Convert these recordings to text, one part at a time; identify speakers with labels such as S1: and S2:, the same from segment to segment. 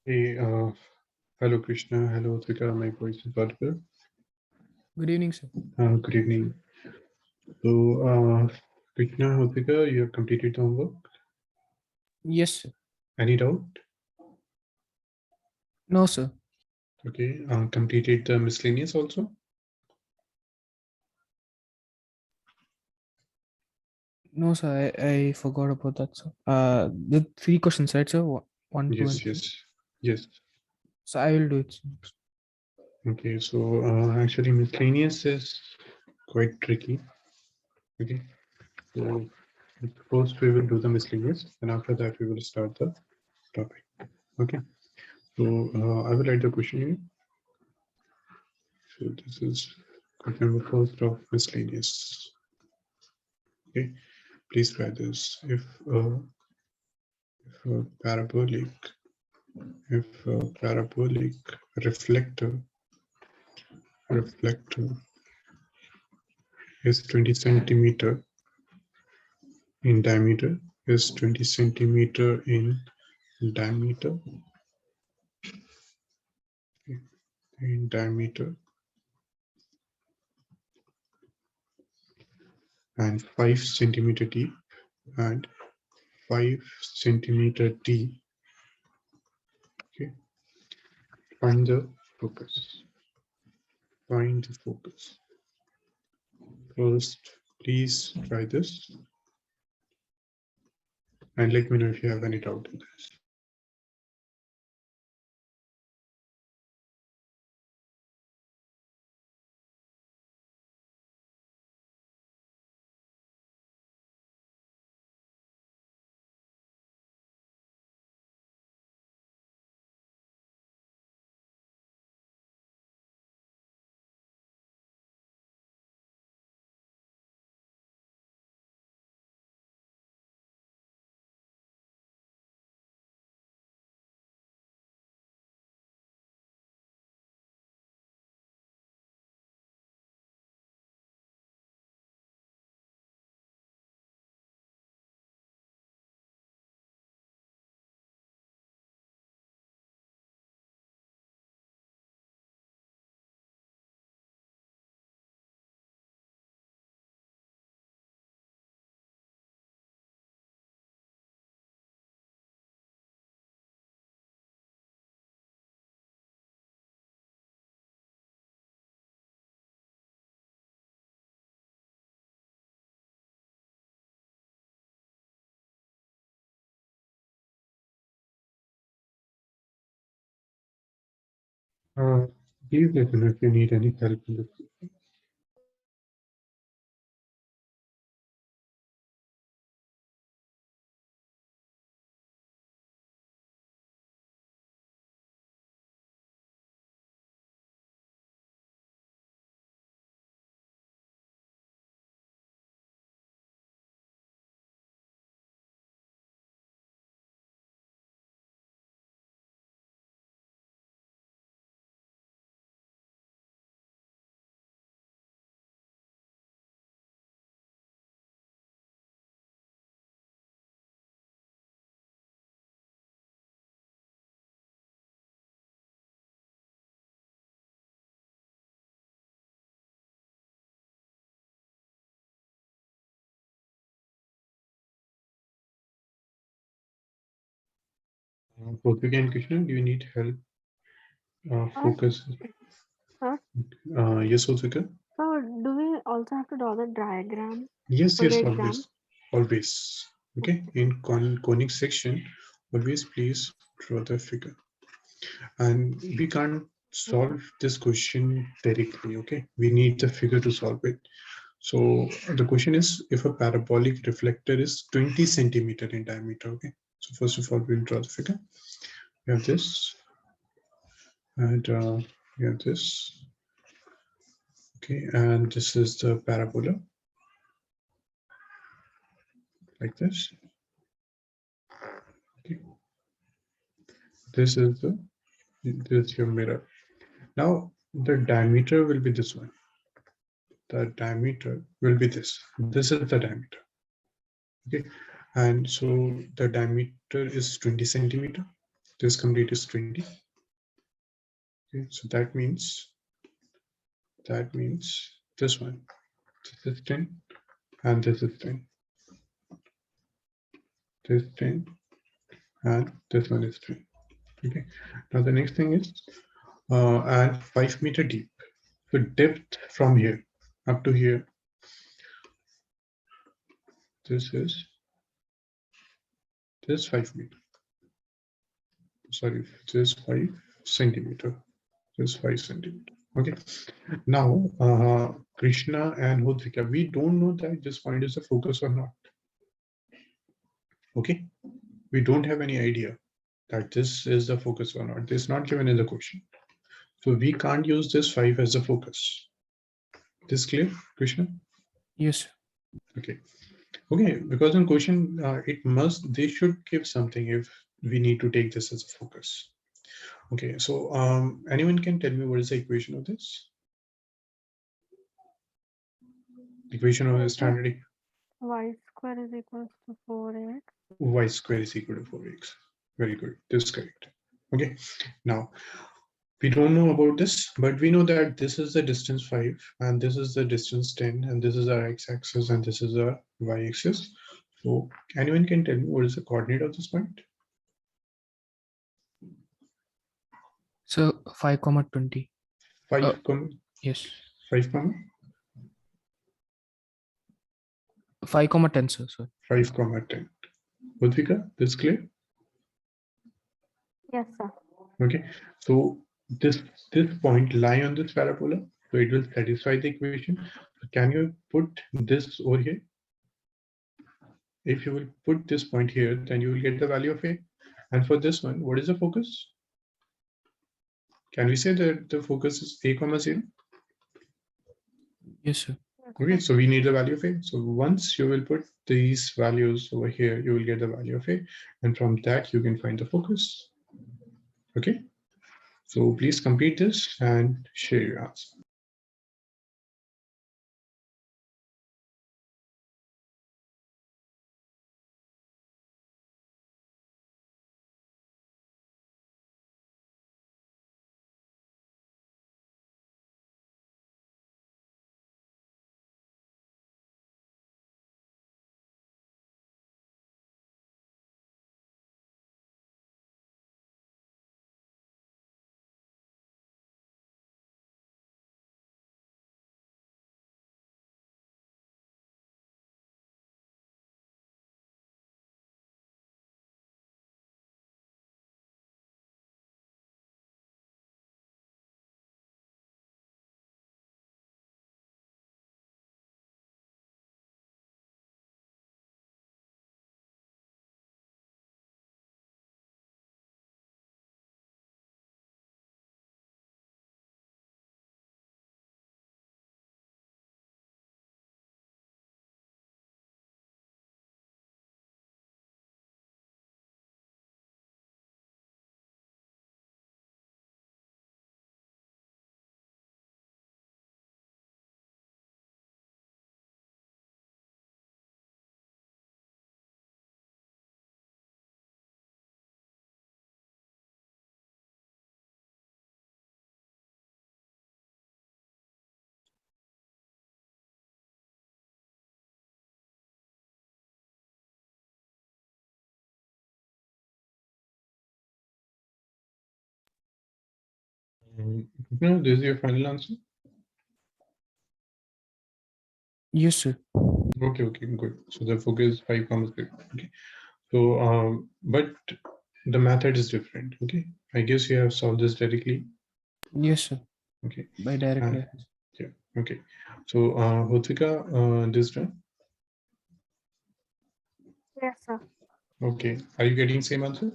S1: Hey, hello Krishna, hello Trika, my voice is audible.
S2: Good evening, sir.
S1: Good evening. So, Krishna, Trika, you have completed the homework?
S2: Yes, sir.
S1: Any doubt?
S2: No, sir.
S1: Okay, completed the miscellaneous also?
S2: No, sir. I forgot about that, sir. The three questions, right, sir? One, two, and
S1: Yes,
S2: three.
S1: yes, yes.
S2: So I will do it, sir.
S1: Okay, so actually miscellaneous is quite tricky. Okay, so first we will do the miscellaneous, and after that we will start the topic. Okay, so I will write the question here. So this is question number first of miscellaneous. Okay, please try this. If a parabolic reflector is 20 centimeter in diameter, diameter, in diameter, and 5 centimeter deep, and 5 centimeter deep. Okay, find the focus. Find the focus. First, please try this and let me know if you have any doubt in this. Uh, Please let me know if you need any help in this. Potvika and Krishna, do you need help? Focus.
S3: Huh?
S1: Yes, Potvika?
S3: So, do we also have to draw the diagram
S1: Yes,
S3: for the
S1: yes,
S3: exam?
S1: always. Okay, in conic section, always please draw the figure. And we can't solve this question directly. Okay, we need the figure to solve it. So the question is, if a parabolic reflector is 20 centimeter in diameter. Okay, so first of all, we'll draw the figure. We have this, and we have this. Okay, and this is the parabola, like this. Okay, this is your mirror. Now the diameter will be this one. The diameter will be this. This is the diameter. Okay, and so the diameter is 20 centimeter. This complete is 20. Okay, so that means this one. This is 10 and this is 10. This 10 and this one is 10. Okay. Now the next thing is and 5 meter deep. So depth from here up to here. This is 5 meter. Sorry, this is 5 centimeter. This is 5 centimeter. Okay. Now Krishna and Hodvika, we don't know that this point is a focus or not. Okay. We don't have any idea that this is the focus or not. This is not given in the question. So we can't use this 5 as a focus. This clear, Krishna?
S2: Yes.
S1: Okay. Okay, because in question, they should give something if we need to take this as a focus. Okay, so anyone can tell me what is the equation of this? Equation of the standard
S3: Y square is equals to 4x.
S1: Y square is equal to 4x. Very good, this is correct. Okay, now we don't know about this, but we know that this is the distance 5 and this is the distance 10 and this is our x-axis and this is our y-axis. So anyone can tell me what is the coordinate of this point?
S2: So 5,20.
S1: 5,
S2: Yes.
S1: 5,
S2: 5,10, sir. Sorry.
S1: 5, 10. Udvika, this clear?
S3: Yes, sir.
S1: Okay, so this point lie on this parabola, so it will satisfy the equation. So can you put this over here? If you will put this point here, then you will get the value of A. And for this one, what is the focus? Can we say that the focus is A, 0?
S2: Yes, sir.
S1: Okay, so we need the value of A. So once you will put these values over here, you will get the value of A. And from that, you can find the focus. Okay, so please complete this and share your answer. No, this is your final answer.
S2: Yes, sir.
S1: Okay, good. So the focus is 5, 0. Okay. So, but the method is different. Okay. I guess you have solved this directly.
S2: Yes, sir.
S1: Okay.
S2: By directly.
S1: Yeah. Okay. So, Hotvika, this done.
S3: Yes, sir.
S1: Okay. Are you getting same answer?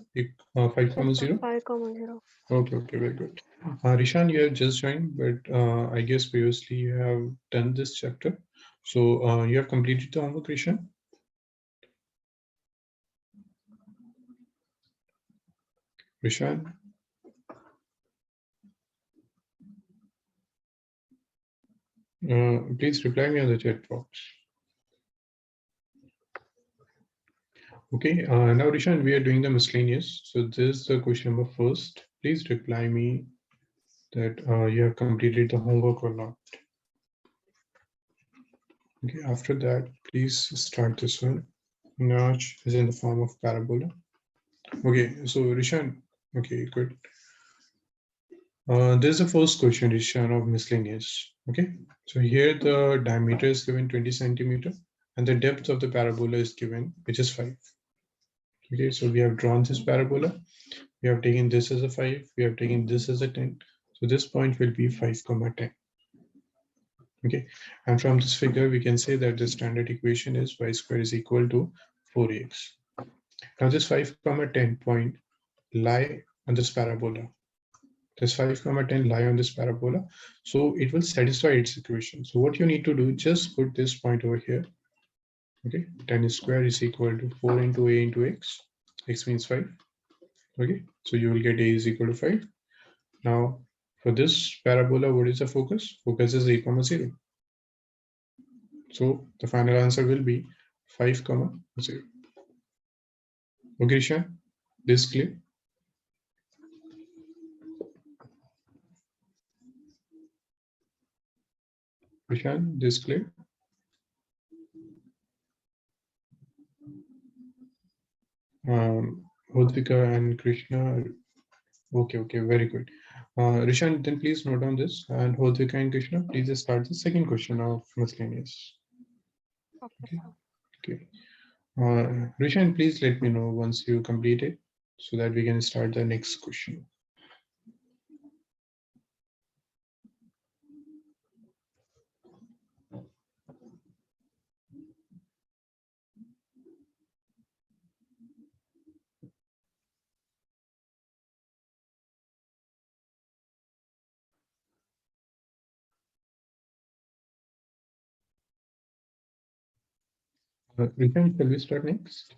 S1: 5,
S3: Yes, sir.
S1: 0.
S3: 5, 0.
S1: Okay. Very good. Rishan, you have just joined, but I guess previously you have done this chapter. So you have completed the homework, Rishan. Rishan. Please reply me on the chat box. Okay, now Rishan, we are doing the miscellaneous. So this is the question number first. Please reply me that you have completed the homework or not. Okay, after that, please start this one. Notch is in the form of parabola. Okay, so Rishan, okay, good. There's the first question, Rishan, of miscellaneous. Okay, so here the diameter is given 20 centimeter and the depth of the parabola is given, which is 5. Okay, so we have drawn this parabola. We have taken this as a 5. We have taken this as a 10. So this point will be 5, 10. Okay, and from this figure, we can say that the standard equation is y square is equal to 4ax. Now this 5, 10 point lie on this parabola. This 5, 10 lie on this parabola. So it will satisfy its equation. So what you need to do, just put this point over here. Okay, 10 square is equal to 4 into a into x means 5. Okay, so you will get a is equal to 5. Now for this parabola, what is the focus? Focus is 8, 0. So the final answer will be 5, 0. Okay, Rishan, this clear? Rishan, this clear? Hodvika and Krishna. Okay, very good. Rishan, then please note on this. And Hodvika and Krishna, please start the second question of miscellaneous.
S3: Okay, sir.
S1: Okay. Rishan, please let me know once you complete it so that we can start the next question. Rishan, shall we start next?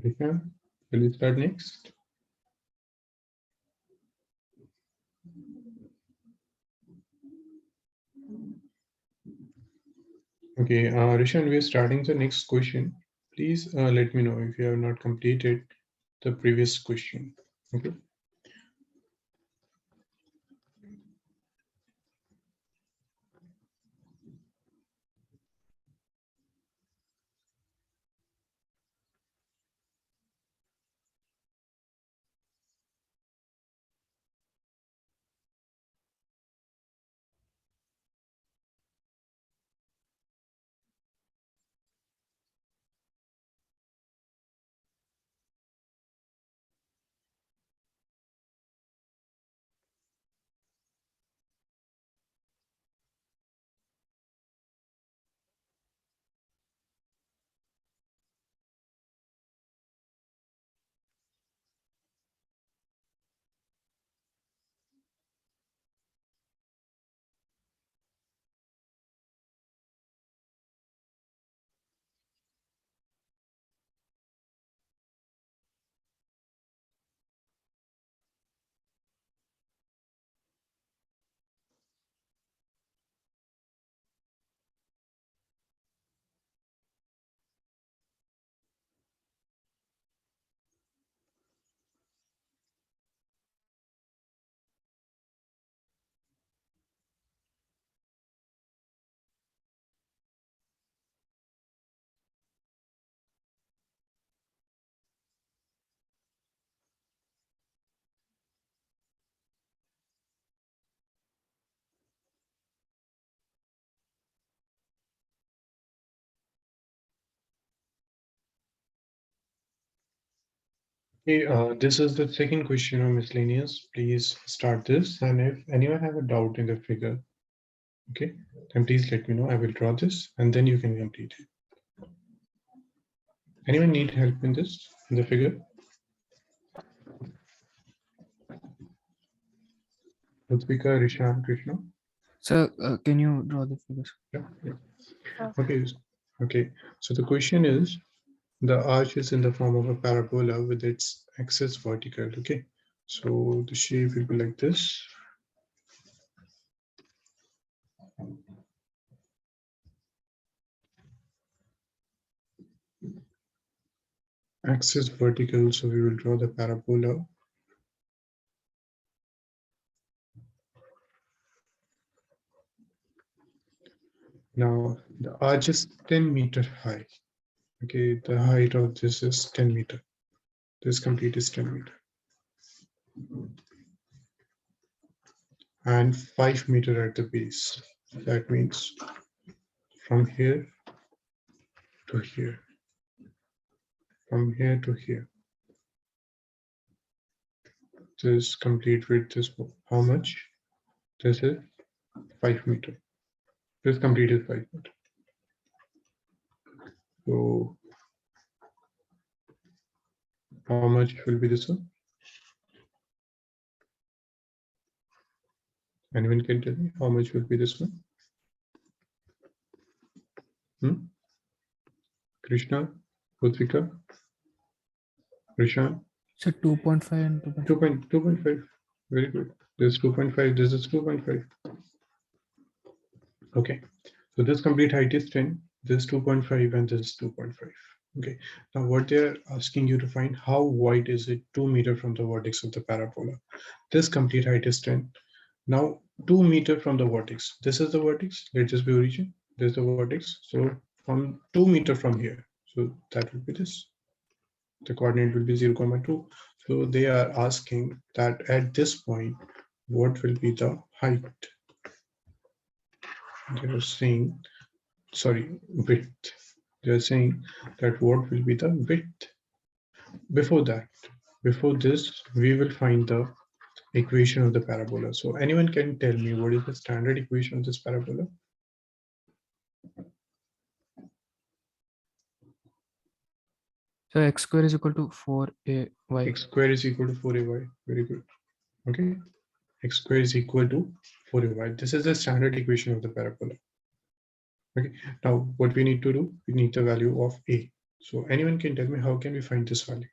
S1: Rishan, shall we start next? Okay, Rishan, we are starting the next question. Please let me know if you have not completed the previous question. Okay. Okay, this is the second question of miscellaneous. Please start this. And if anyone have a doubt in the figure, okay, then please let me know. I will draw this and then you can complete it. Anyone need help in this, in the figure? Rutvika, Rishan, Krishna?
S2: Sir, can you draw the figures?
S1: Yeah.
S3: Sure.
S1: Okay. Okay. So the question is, The arch is in the form of a parabola with its axis vertical. Okay, so the shape will be like this. Axis vertical, so we will draw the parabola. Now the arch is 10 meter high. Okay, the height of this is 10 meter. This complete is 10 meter. And 5 meter at the base. That means from here to here. From here to here. This complete width is how much? This is 5 meter. This complete is 5 meter. So how much will be this one? Anyone can tell me how much will be this one? Krishna, Utvika, Rishan?
S2: So 2.5 and 2.5.
S1: 2.5. Very good. This is 2.5. This is 2.5. Okay. So this complete height is 10. This 2.5 and this 2.5. Okay. Now what they're asking you to find, how wide is it 2 meter from the vertex of the parabola? This complete height is 10. Now 2 meter from the vertex. This is the vertex. Let this be origin. This is the vertex. So from 2 meter from here. So that will be this. The coordinate will be 0, 2. So they are asking that at this point, what will be the height? They are saying, sorry, width. They are saying that what will be the width? Before that, before this, we will find the equation of the parabola. So anyone can tell me what is the standard equation of this parabola?
S2: So x square is equal to 4ay.
S1: X square is equal to 4ay. Very good. Okay. X square is equal to 4ay. This is the standard equation of the parabola. Okay. Now what we need to do, we need the value of a. So anyone can tell me how can we find this value?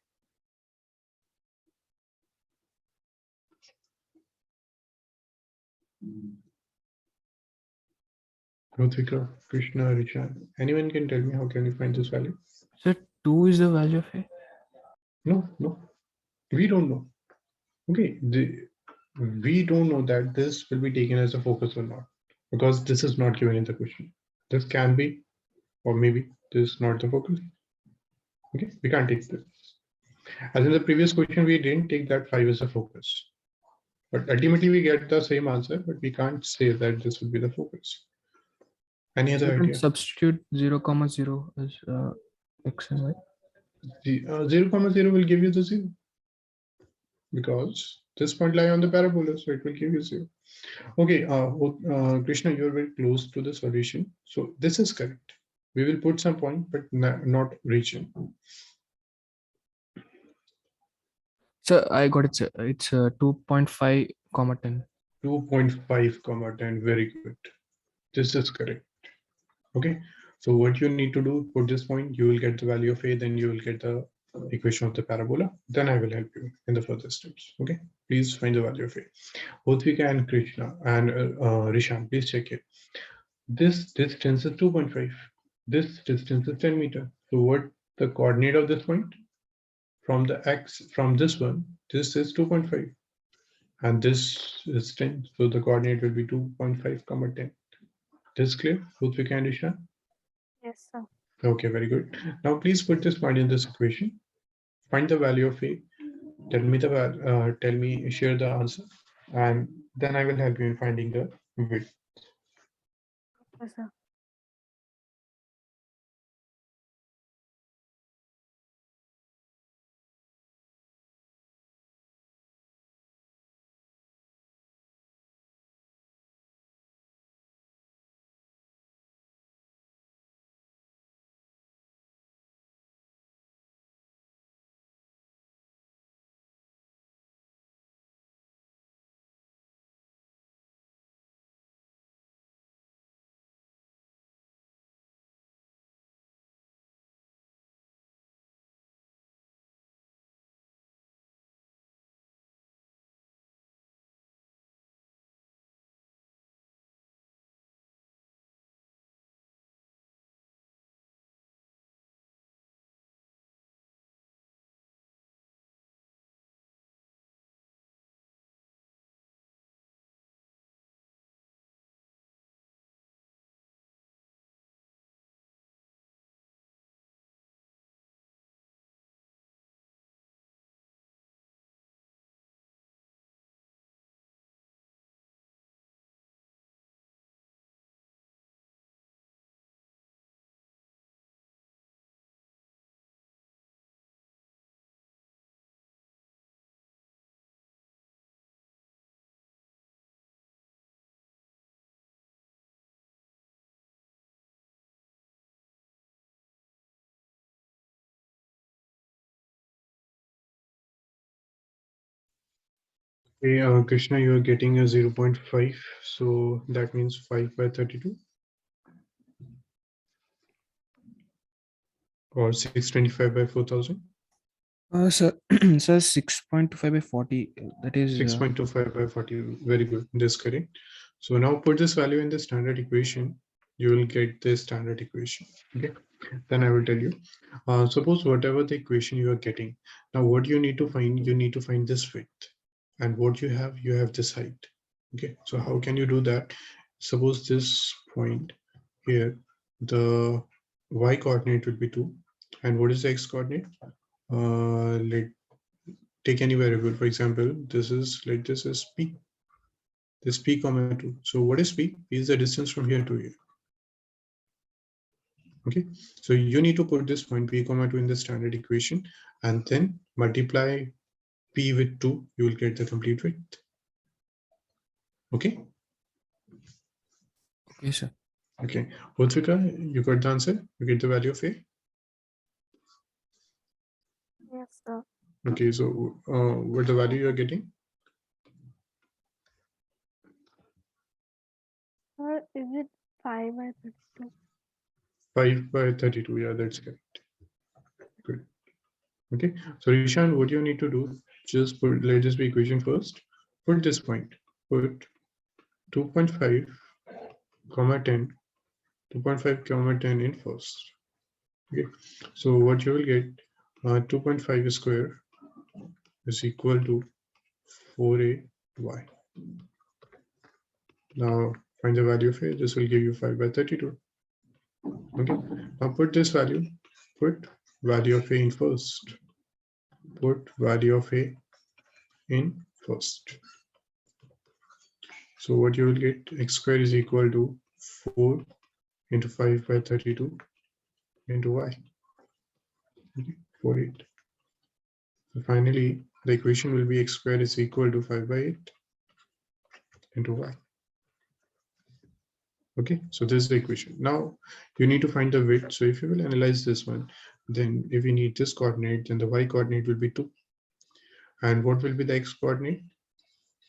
S1: Ruthika, Krishna, Rishan. Anyone can tell me how can we find this value?
S2: So 2 is the value of a?
S1: No, we don't know. Okay, we don't know that this will be taken as a focus or not, because this is not given in the question. This can be, or maybe this is not the focus. Okay, we can't take this. As in the previous question, we didn't take that 5 as a focus. But ultimately we get the same answer, but we can't say that this will be the focus. Any other
S2: You can
S1: idea?
S2: substitute 0, 0 as x and y.
S1: 0, 0 will give you the 0. Because this point lie on the parabola, so it will give you 0. Okay, Krishna, you're very close to the solution. So this is correct. We will put some point, but not region.
S2: So I got it. Sir. It's 2.5, 10.
S1: 2.5, 10. Very good. This is correct. Okay. So what you need to do, put this point, you will get the value of a, then you will get the equation of the parabola. Then I will help you in the further steps. Okay. Please find the value of a. Utvika and Krishna and Rishan, please check it. This distance is 2.5. This distance is 10 meter. So what the coordinate of this point? From the x, from this one, this is 2.5. And this is 10. So the coordinate will be 2.5, 10. This clear? Utvika and Rishan?
S3: Yes, sir.
S1: Okay, very good. Now please put this point in this equation. Find the value of a. Tell me, share the answer, and then I will help you in finding the width.
S3: Yes, sir.
S1: Okay, Krishna, you are getting a 0.5, so that means 5 by 32 or 625 by 4000.
S2: Sir, sir, 6.25 by 40. That is
S1: 6.25 by 40. Very good. That's correct. So now put this value in the standard equation. You will get the standard equation. Okay. Then I will tell you. Suppose whatever the equation you are getting. Now what you need to find, you need to find this width. And what you have this height. Okay. So how can you do that? Suppose this point here, the y coordinate will be 2. And what is the x coordinate? Let take any variable. For example, this is like this is p. This p comma 2. So what is p? P is the distance from here to here. Okay. So you need to put this point p comma 2 in the standard equation and then multiply p with 2. You will get the complete width. Okay.
S2: okay, sir.
S1: Okay. Utvika, you got the answer? You get the value of a?
S3: Yes, sir.
S1: Okay. So what the value you are getting?
S3: Sir, is it 5 by 32?
S1: 5 by 32. Yeah, that's correct. Good. Okay. So Rishan, what you need to do, just put, let this be equation first. Put this point. Put 2.5 comma 10, 2.5 comma 10 in first. Okay. So what you will get, 2.5 square is equal to 4ay. Now find the value of a. This will give you 5 by 32. Okay. Now put this value. Put value of a in first. Put value of a in first. So what you will get, x square is equal to 4 into 5 by 32 into y. Okay. 48. So finally, the equation will be x squared is equal to 5 by 8 into y. Okay, so this is the equation. Now you need to find the width. So if you will analyze this one, then if we need this coordinate, then the y coordinate will be 2. And what will be the x coordinate?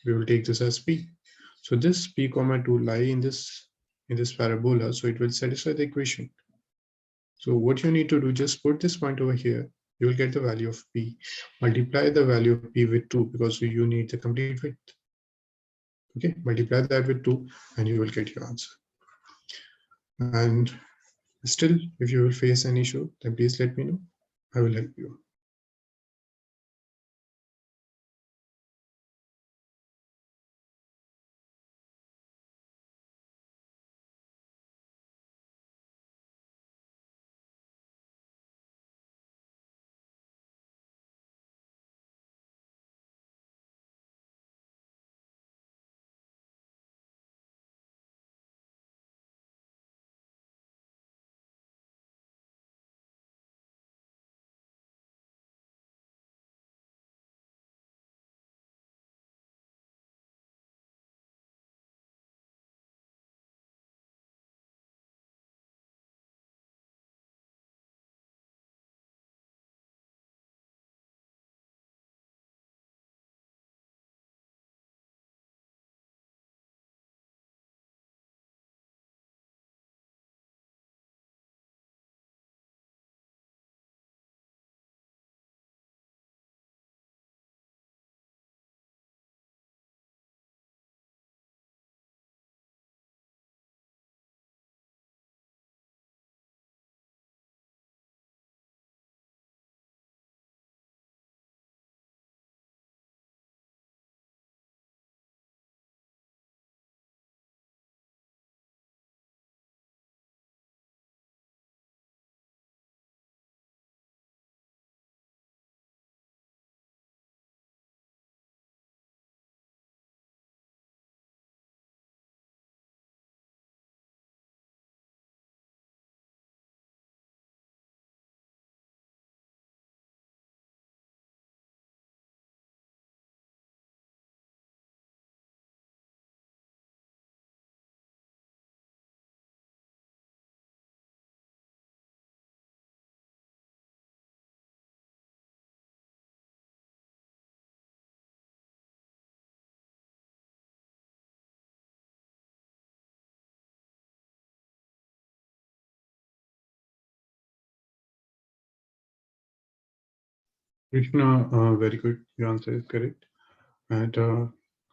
S1: We will take this as p. So this p comma 2 lie in this parabola, so it will satisfy the equation. So what you need to do, just put this point over here. You will get the value of p. Multiply the value of p with 2 because you need the complete width. Okay, multiply that with 2 and you will get your answer. And still, if you will face an issue, then please let me know. I will help you. Krishna, very good. Your answer is correct. And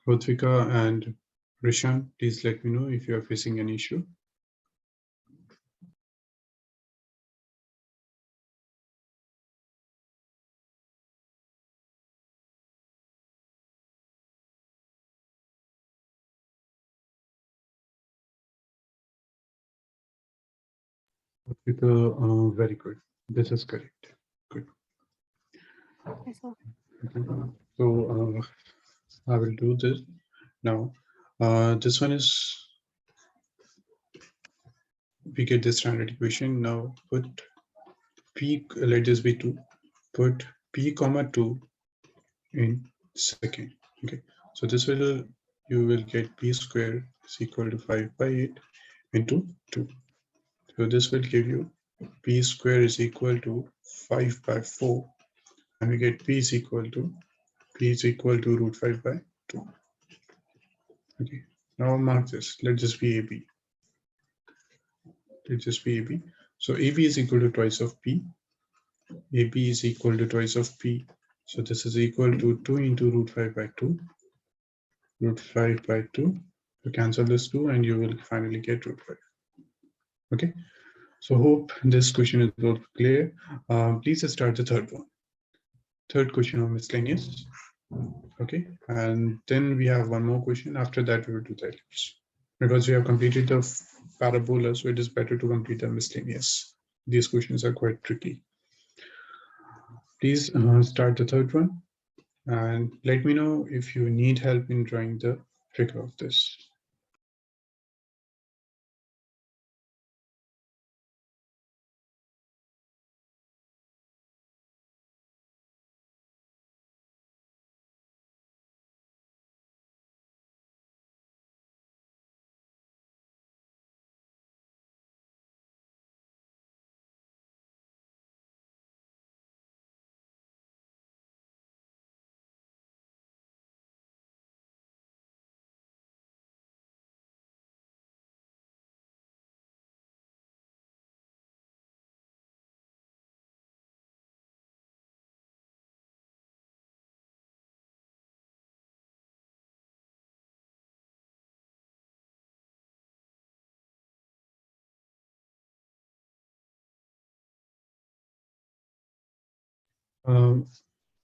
S1: Rodvika and Rishan, please let me know if you are facing an issue. Rodvika, very good. This is correct. Good.
S3: Yes, sir.
S1: Okay. So I will do this now. This one is, we get this standard equation. Now put p, let this be 2. Put p comma 2 in second. Okay. So this will, you will get p square is equal to 5 by 8 into 2. So this will give you p square is equal to 5 by 4, and we get p is equal to root 5 by 2. Okay. Now mark this. Let this be AB. Let this be AB. So AB is equal to twice of P. AB is equal to twice of P. So this is equal to 2 into root 5 by 2. Root 5 by 2. You cancel this 2 and you will finally get root 5. Okay. So hope this question is all clear. Please start the third one. Third question of miscellaneous. Okay. And then we have one more question. After that, we will do the ellipse. Because we have completed the parabola, so it is better to complete the miscellaneous. These questions are quite tricky. Please start the third one and let me know if you need help in drawing the figure of this.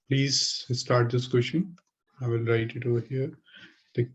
S1: Please start this question. I will write it over here. The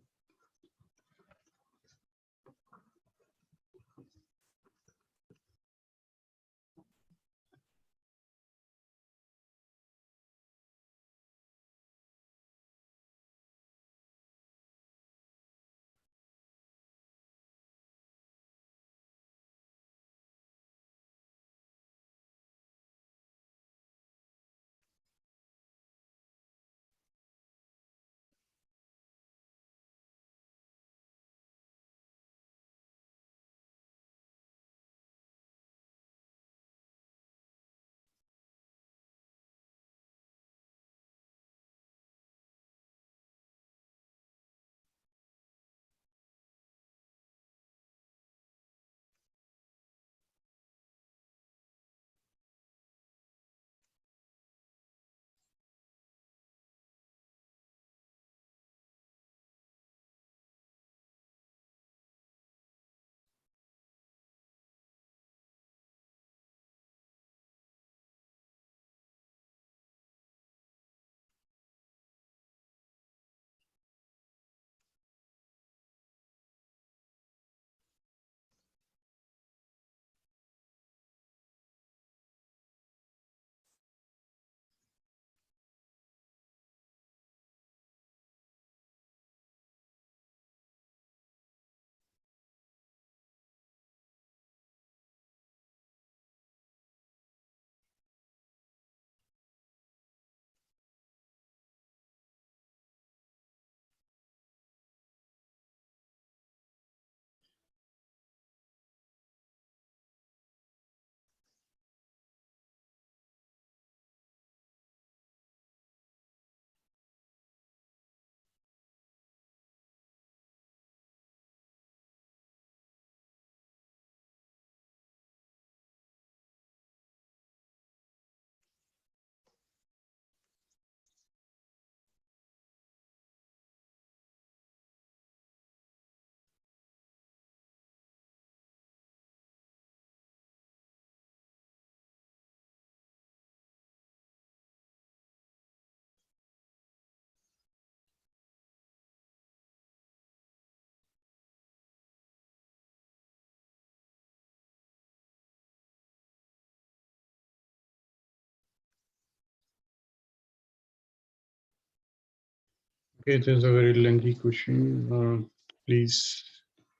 S1: Okay, this is a very lengthy question. Please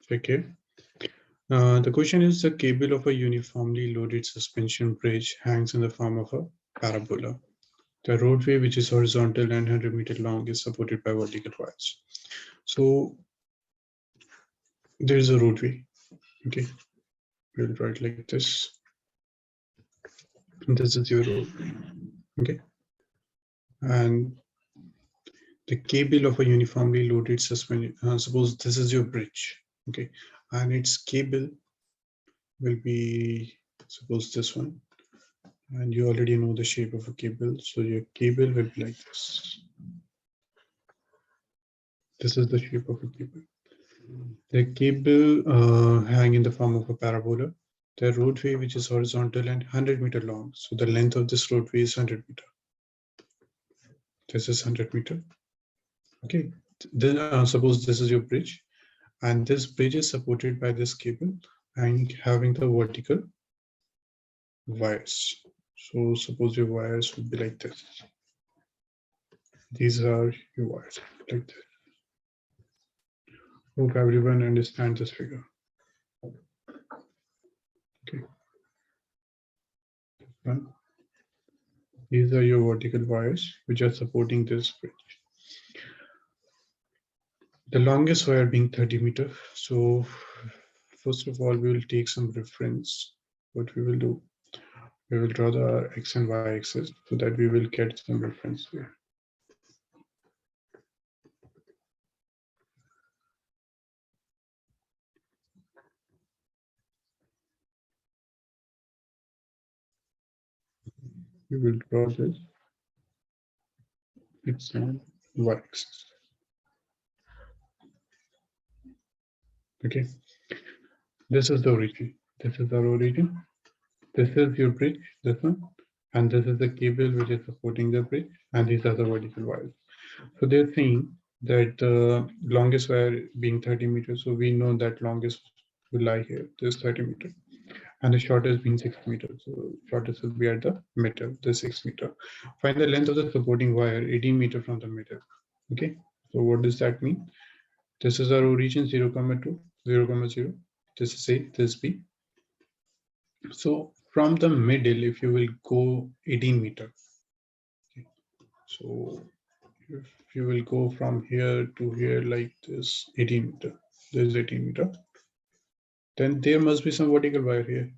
S1: check it. The question is, the cable of a uniformly loaded suspension bridge hangs in the form of a parabola. The roadway, which is horizontal and 100-meter long, is supported by vertical wires. So there is a roadway. Okay, we'll write like this. This is your roadway. Okay, and the cable of a uniformly loaded suspension. Suppose this is your bridge. Okay, and its cable will be, suppose this one, and you already know the shape of a cable, so your cable will be like this. This is the shape of a cable. The cable hang in the form of a parabola. The roadway, which is horizontal and 100-meter long, so the length of this roadway is 100 meter. This is 100 meter. Okay, then suppose this is your bridge, and this bridge is supported by this cable and having the vertical wires. So suppose your wires would be like this. These are your wires like this. Hope everyone understands this figure. Okay. These are your vertical wires which are supporting this bridge. The longest wire being 30 meter. So first of all, we will take some reference. What we will do, we will draw the X and Y axis so that we will get some reference here. We will draw this X and Y axis. Okay, this is the origin. This is our origin. This is your bridge, this one, and this is the cable which is supporting the bridge, and these are the vertical wires. So they're saying that the longest wire being 30 meters, so we know that longest will lie here, this 30 meter, and the shortest being 6 meters. So shortest will be at the middle, the 6 meter. Find the length of the supporting wire 18 meter from the middle. Okay, so what does that mean? This is our origin 0, 2, 0, 0. This is A, this B. So from the middle, if you will go 18 meter. Okay. So if you will go from here to here like this, 18 meter, this is 18 meter, then there must be some vertical wire here.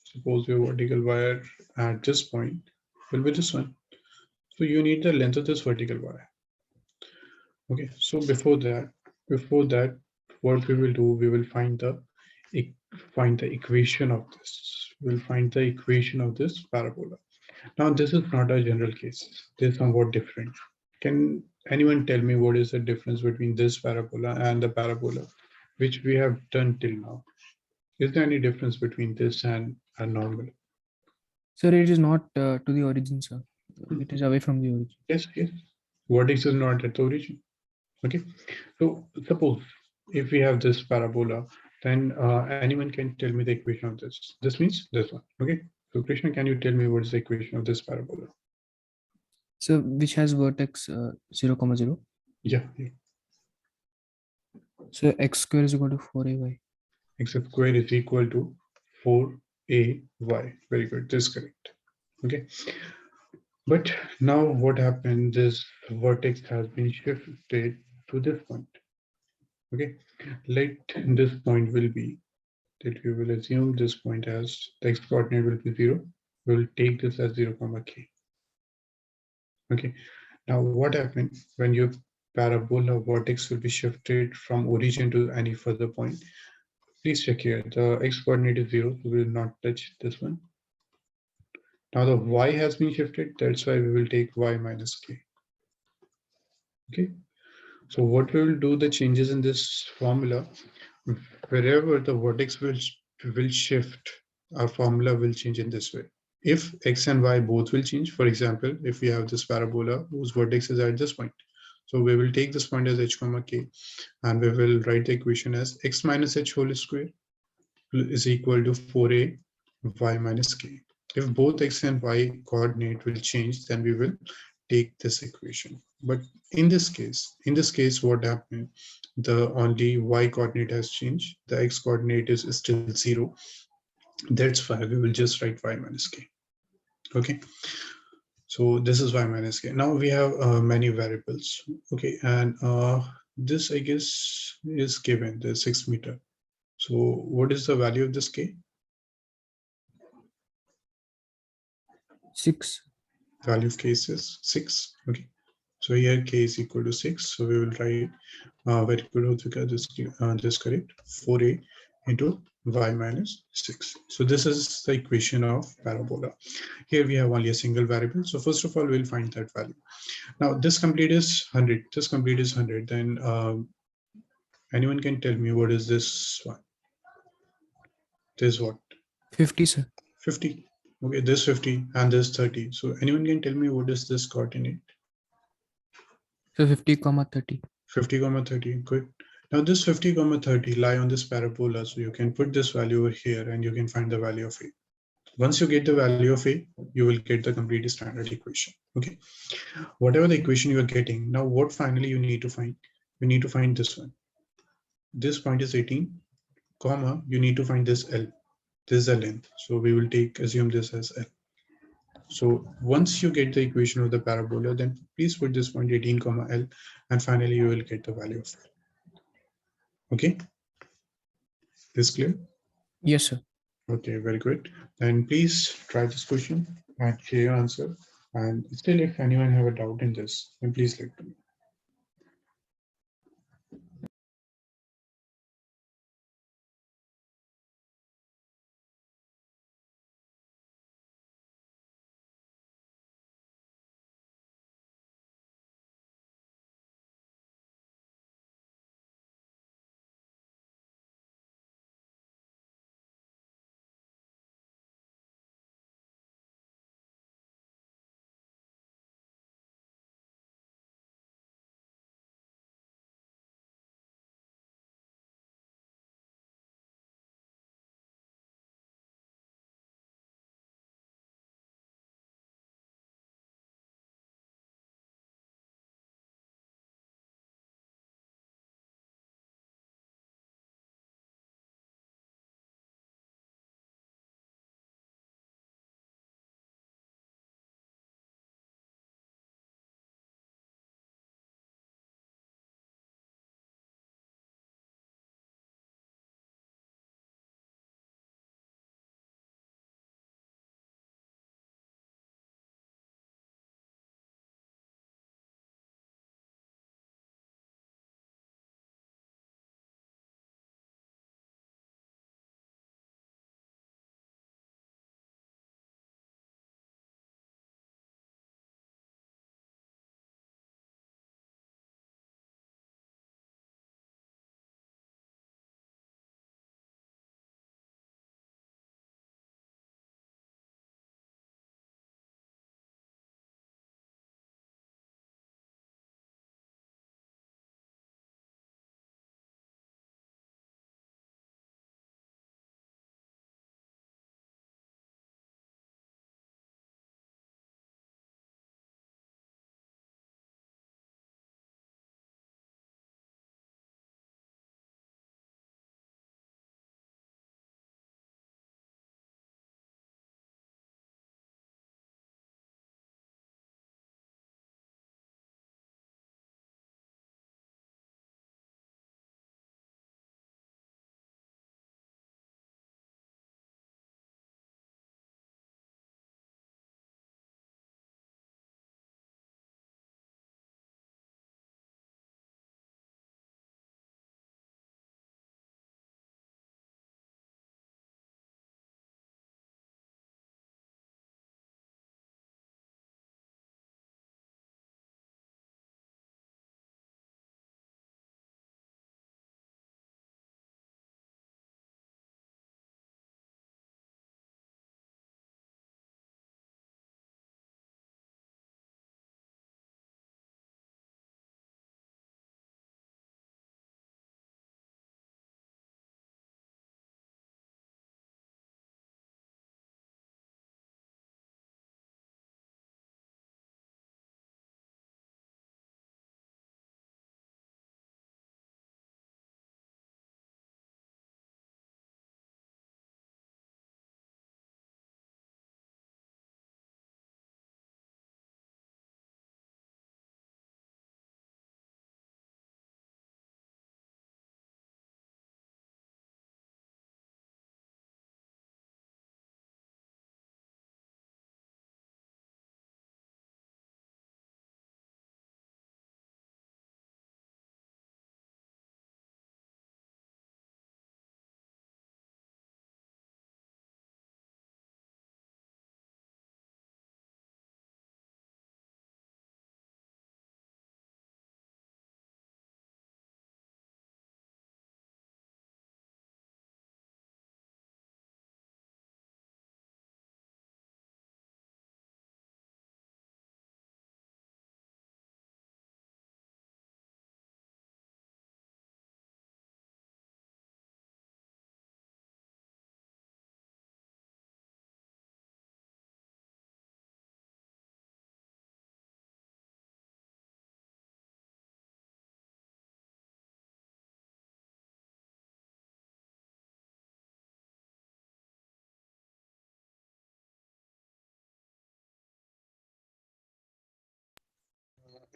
S1: Suppose your vertical wire at this point will be this one. So you need the length of this vertical wire. Okay, so before that, what we will do, we will find the equation of this. We'll find the equation of this parabola. Now, this is not a general case. This is somewhat different. Can anyone tell me what is the difference between this parabola and the parabola which we have done till now? Is there any difference between this and a normal?
S2: Sir, it is not to the origin, sir. It is away from the origin.
S1: Yes, yes. Vertex is not at the origin. Okay. So suppose if we have this parabola, then anyone can tell me the equation of this. This means this one. Okay. So Krishna, can you tell me what is the equation of this parabola?
S2: So which has vertex 0, 0?
S1: Yeah.
S2: So x square is equal to 4ay.
S1: X square is equal to 4ay. Very good. This is correct. Okay. But now what happened? This vertex has been shifted to this point. Okay. Let this point will be that we will assume this point as the x coordinate will be 0. We will take this as 0, k. Okay. Now what happens when your parabola vertex will be shifted from origin to any further point? Please check here. The x coordinate is 0, so we will not touch this one. Now the y has been shifted. That's why we will take y minus k. Okay. So what we will do, the changes in this formula, wherever the vertex will shift, our formula will change in this way. If x and y both will change, for example, if we have this parabola whose vertex is at this point, so we will take this point as h comma k, and we will write the equation as x minus h whole square is equal to 4a y minus k. If both x and y coordinate will change, then we will take this equation. But in this case, what happened? The only y coordinate has changed. The x coordinate is still 0. That's why we will just write y minus k. Okay. So this is y minus k. Now we have many variables. Okay, and this I guess is given the 6 meter. So what is the value of this k?
S2: 6.
S1: Value of k is 6. Okay. So here k is equal to 6. So we will write very good this correct 4a into y minus 6. So this is the equation of parabola. Here we have only a single variable. So first of all, we'll find that value. Now this complete is 100. This complete is 100. Then anyone can tell me what is this one? This what?
S2: 50, sir.
S1: 50. Okay, this 50 and this 30. So anyone can tell me what is this coordinate?
S2: So 50, 30.
S1: 50, 30. Good. Now this 50, 30 lie on this parabola. So you can put this value over here and you can find the value of a. Once you get the value of a, you will get the complete standard equation. Okay. Whatever the equation you are getting, now what finally you need to find? You need to find this one. This point is 18, comma, you need to find this L. This is the length. So we will assume this as L. So once you get the equation of the parabola, then please put this point 18, comma L, and finally you will get the value of L. Okay. This clear?
S2: Yes, sir.
S1: Okay, very good. Then please try this question and share your answer. And still, if anyone have a doubt in this, then please let me know.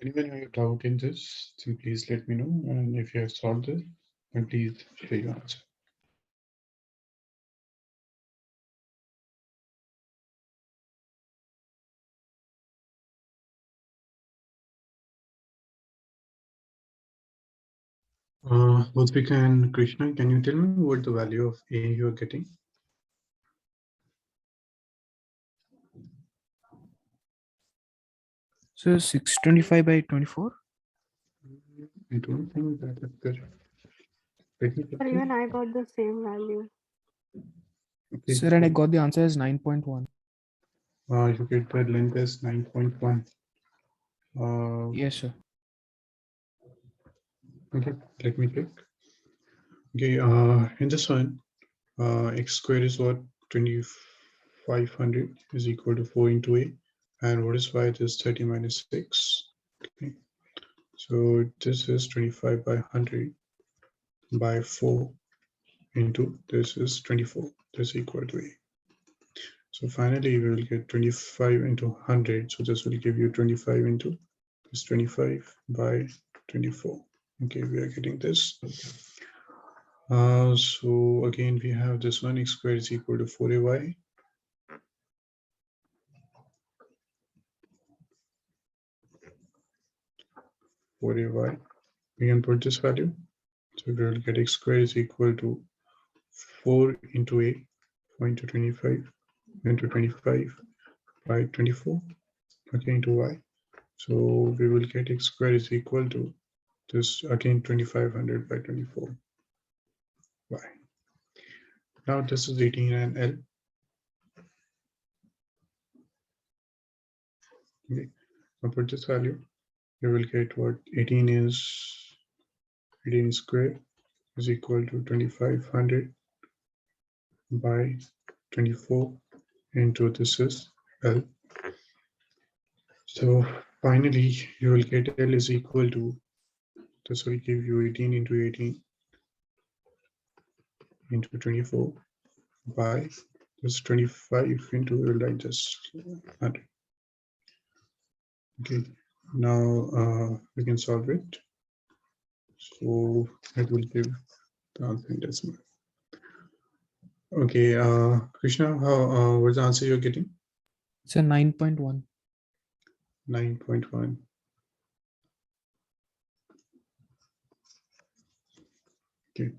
S1: Anyone who have doubt in this, then please let me know. And if you have solved it, then please share your answer. Ludwika and Krishna, can you tell me what the value of A you are getting?
S2: So 625 by 24.
S1: I don't think that is correct. Let me check
S3: But
S1: it.
S3: even I got the same value.
S1: Okay,
S2: Sir, and I got the answer as 9.1.
S1: you get the length as 9.1.
S2: Yes, sir.
S1: Okay, let me check. Okay, in this one, x squared is what? 2500 is equal to 4 into A. And what is y? It is 30 minus 6. Okay, so this is 25 by 100 by 4 into this is 24. This is equal to A. So finally, we will get 25 into 100. So this will give you 25 into this 25 by 24. Okay, we are getting this. So again, we have this one, x squared is equal to 4ay. We can put this value. So we will get x squared is equal to 4 into a, 4 into 25 into 25 by 24, okay, into y. So we will get x squared is equal to this again 2500 by 24 y. Now this is 18 and L. Okay, I'll put this value. You will get what 18 square is equal to 2500 by 24 into this is L. So finally, you will get L is equal to, this will give you 18 into 18 into 24 by this 25 into, we'll write this 100. Okay, now we can solve it. So it will give the answer in decimal. Okay, Krishna, how what's the answer you're getting?
S2: It's a 9.1.
S1: 9.1. Okay.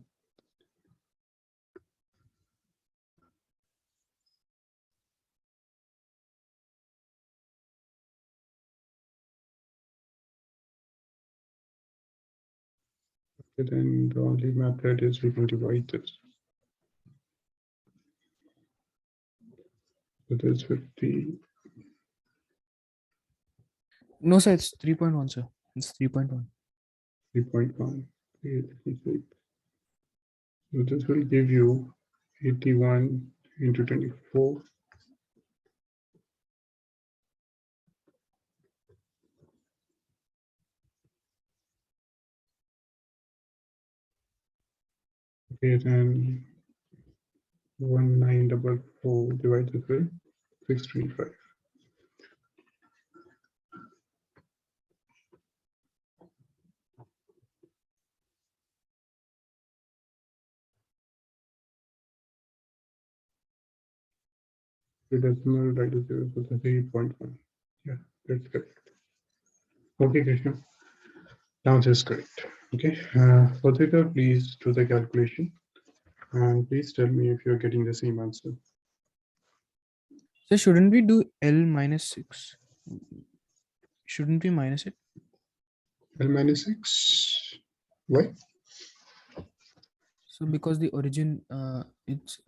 S1: Then the only method is we can divide this. So this would be
S2: No, sir, it's 3.1, sir. It's 3.1.
S1: 3.1. So this will give you 81 into 24. Okay, then 1944 divided by 625. The decimal that is 0, so 3.1. Yeah, that's correct. Okay, Krishna. Now this is correct. Okay, Patrika, please do the calculation and please tell me if you're getting the same answer.
S2: So shouldn't we do L minus 6? Shouldn't we minus it?
S1: L minus 6. Why?
S2: So because the origin, it's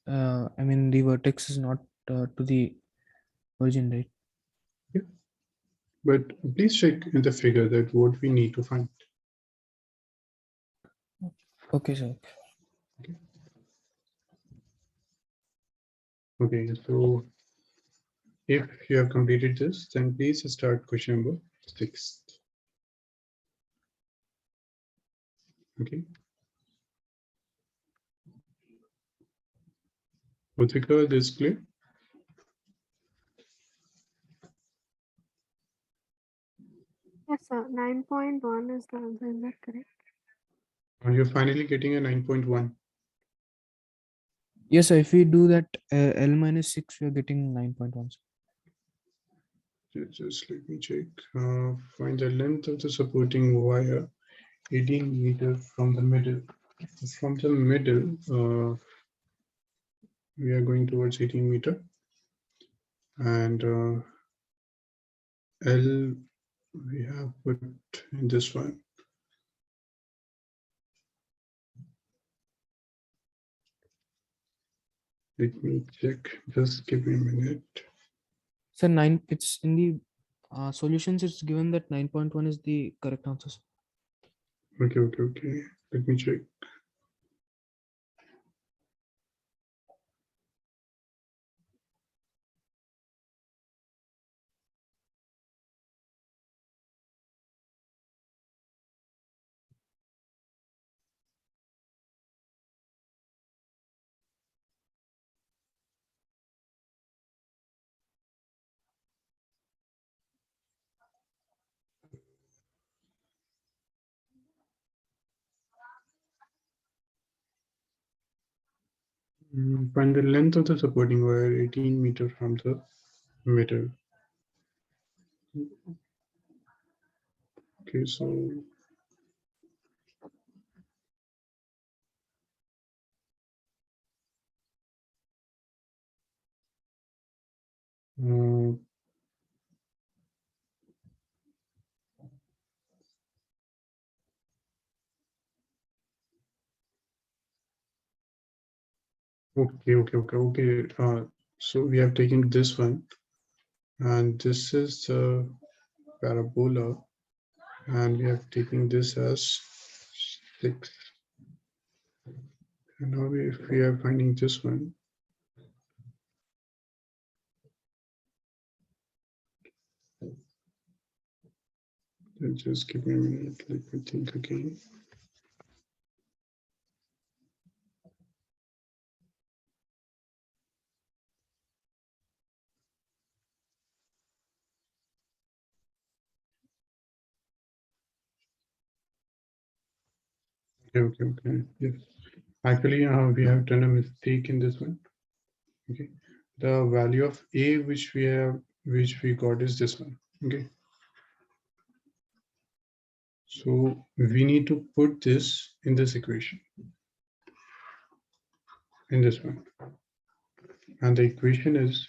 S2: I mean the vertex is not to the origin, right?
S1: Yeah. But please check in the figure that what we need to find.
S2: Okay, sir.
S1: Okay, so if you have completed this, then please start question number 6. Okay. Uthika, this clear?
S3: Yes, sir. 9.1 is the answer. Is that correct?
S1: And you're finally getting a 9.1.
S2: Yes, sir. If we do that L minus 6, we are getting 9.1.
S1: Just let me check. Find the length of the supporting wire 18 meters from the middle. From the middle, we are going towards 18 meter, and L we have put in this one. Let me check. Just give me a minute.
S2: So 9, it's in the solutions, it's given that 9.1 is the correct answer, sir.
S1: Okay. Let me check. Find the length of the supporting wire 18 meter from the middle. Okay, so uh, okay. So we have taken this one, and this is the parabola, and we have taken this as 6. And now if we are finding this one, then just give me a minute. Let me think again. Okay. Yes. Actually, we have done a mistake in this one. Okay. The value of A which we got is this one. Okay. So we need to put this in this equation, in this one. And the equation is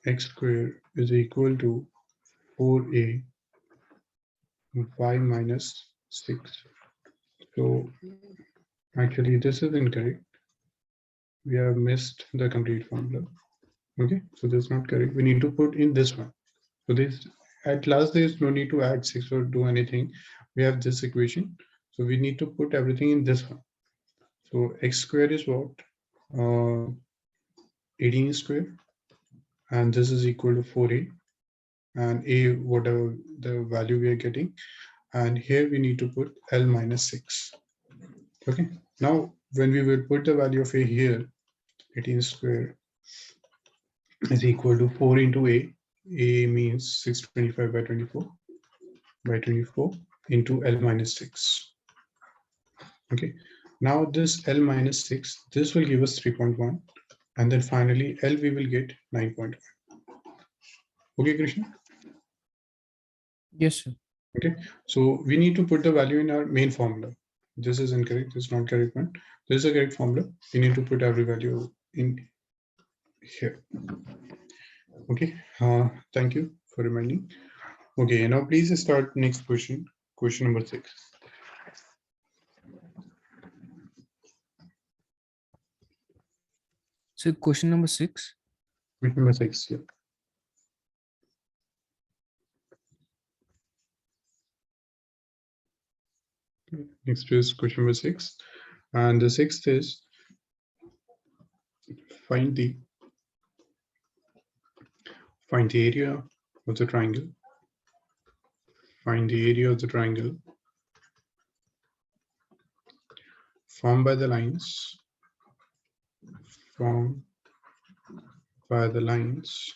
S1: x squared is equal to 4a y minus 6. So actually this is incorrect. We have missed the complete formula. Okay, so this is not correct. We need to put in this one. So this, at last there is no need to add 6 or do anything. We have this equation. So we need to put everything in this one. So x squared is what? 18 squared. And this is equal to 4a. And a, whatever the value we are getting. And here we need to put L minus 6. Okay. Now, when we will put the value of a here, 18 square is equal to 4 into a. A means 625 by 24 into L minus 6. Okay. Now this L minus 6, this will give us 3.1. And then finally L we will get 9.1. Okay, Krishna?
S2: Yes, sir.
S1: Okay. So we need to put the value in our main formula. This is incorrect. This is not correct one. This is a correct formula. We need to put every value in here. Okay. Thank you for reminding. Okay. Now please start next question. Question number 6.
S2: So question number 6.
S1: Question number 6. Yeah. Next is question number 6. And the sixth is find the area of the triangle. Find the area of the triangle formed by the lines. Formed by the lines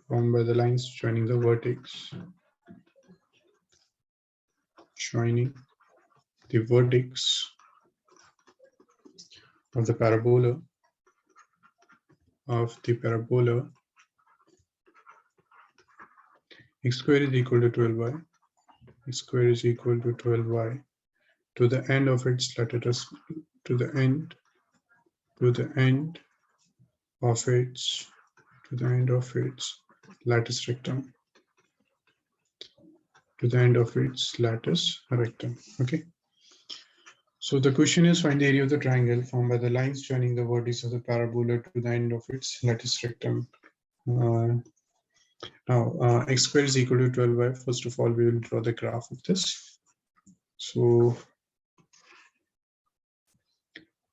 S1: formed by the lines joining the vertex. Joining the vertex of the parabola x square is equal to 12y. X square is equal to 12y to the end of its lattice to the end of its lattice rectum. Okay. So the question is, find the area of the triangle formed by the lines joining the vertex of the parabola to the end of its lattice rectum. Now x square is equal to 12y. First of all, we will draw the graph of this. So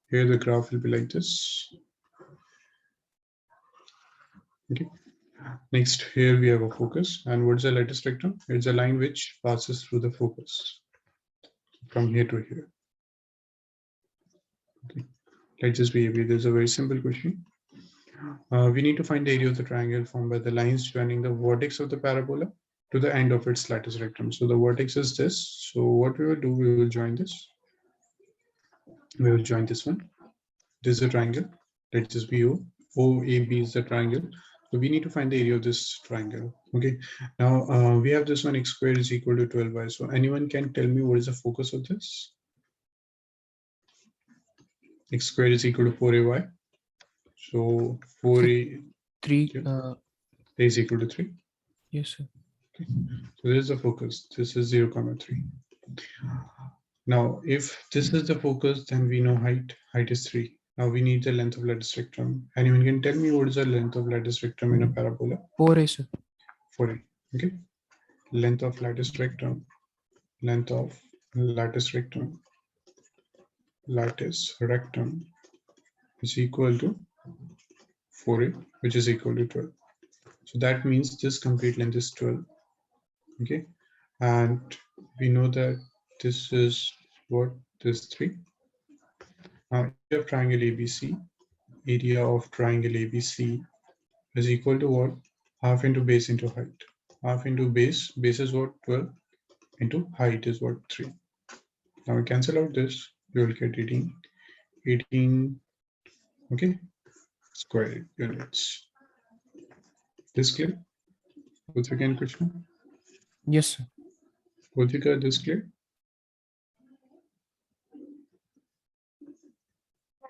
S1: here the graph will be like this. Okay. Next, here we have a focus. And what's the lattice rectum? It's a line which passes through the focus from here to here. Okay. Let's just be aware. There's a very simple question. We need to find the area of the triangle formed by the lines joining the vertex of the parabola to the end of its lattice rectum. So the vertex is this. So what we will do, we will join this. We will join this one. This is a triangle. Let's just be O. OAB is the triangle. So we need to find the area of this triangle. Okay. Now we have this one, x squared is equal to 12y. So anyone can tell me what is the focus of this? X squared is equal to 4ay. So 4a
S2: 3.
S1: is equal to 3.
S2: Yes, sir.
S1: Okay. So this is the focus. This is 0, 3. Now, if this is the focus, then we know height. Height is 3. Now we need the length of lattice rectum. Anyone can tell me what is the length of lattice rectum in a parabola?
S2: 4a, sir.
S1: 4a. Okay. Length of lattice rectum. Length of lattice rectum. Lattice rectum is equal to 4a, which is equal to 12. So that means this complete length is 12. Okay. And we know that this is what? This 3. Now, area of triangle ABC. Area of triangle ABC is equal to what? Half into base into height. Half into base. Base is what? 12 into height is what? 3. Now we cancel out this. You will get 18. 18. Okay. Square units. This clear? What's again question?
S2: Yes, sir.
S1: Bodhika, this clear?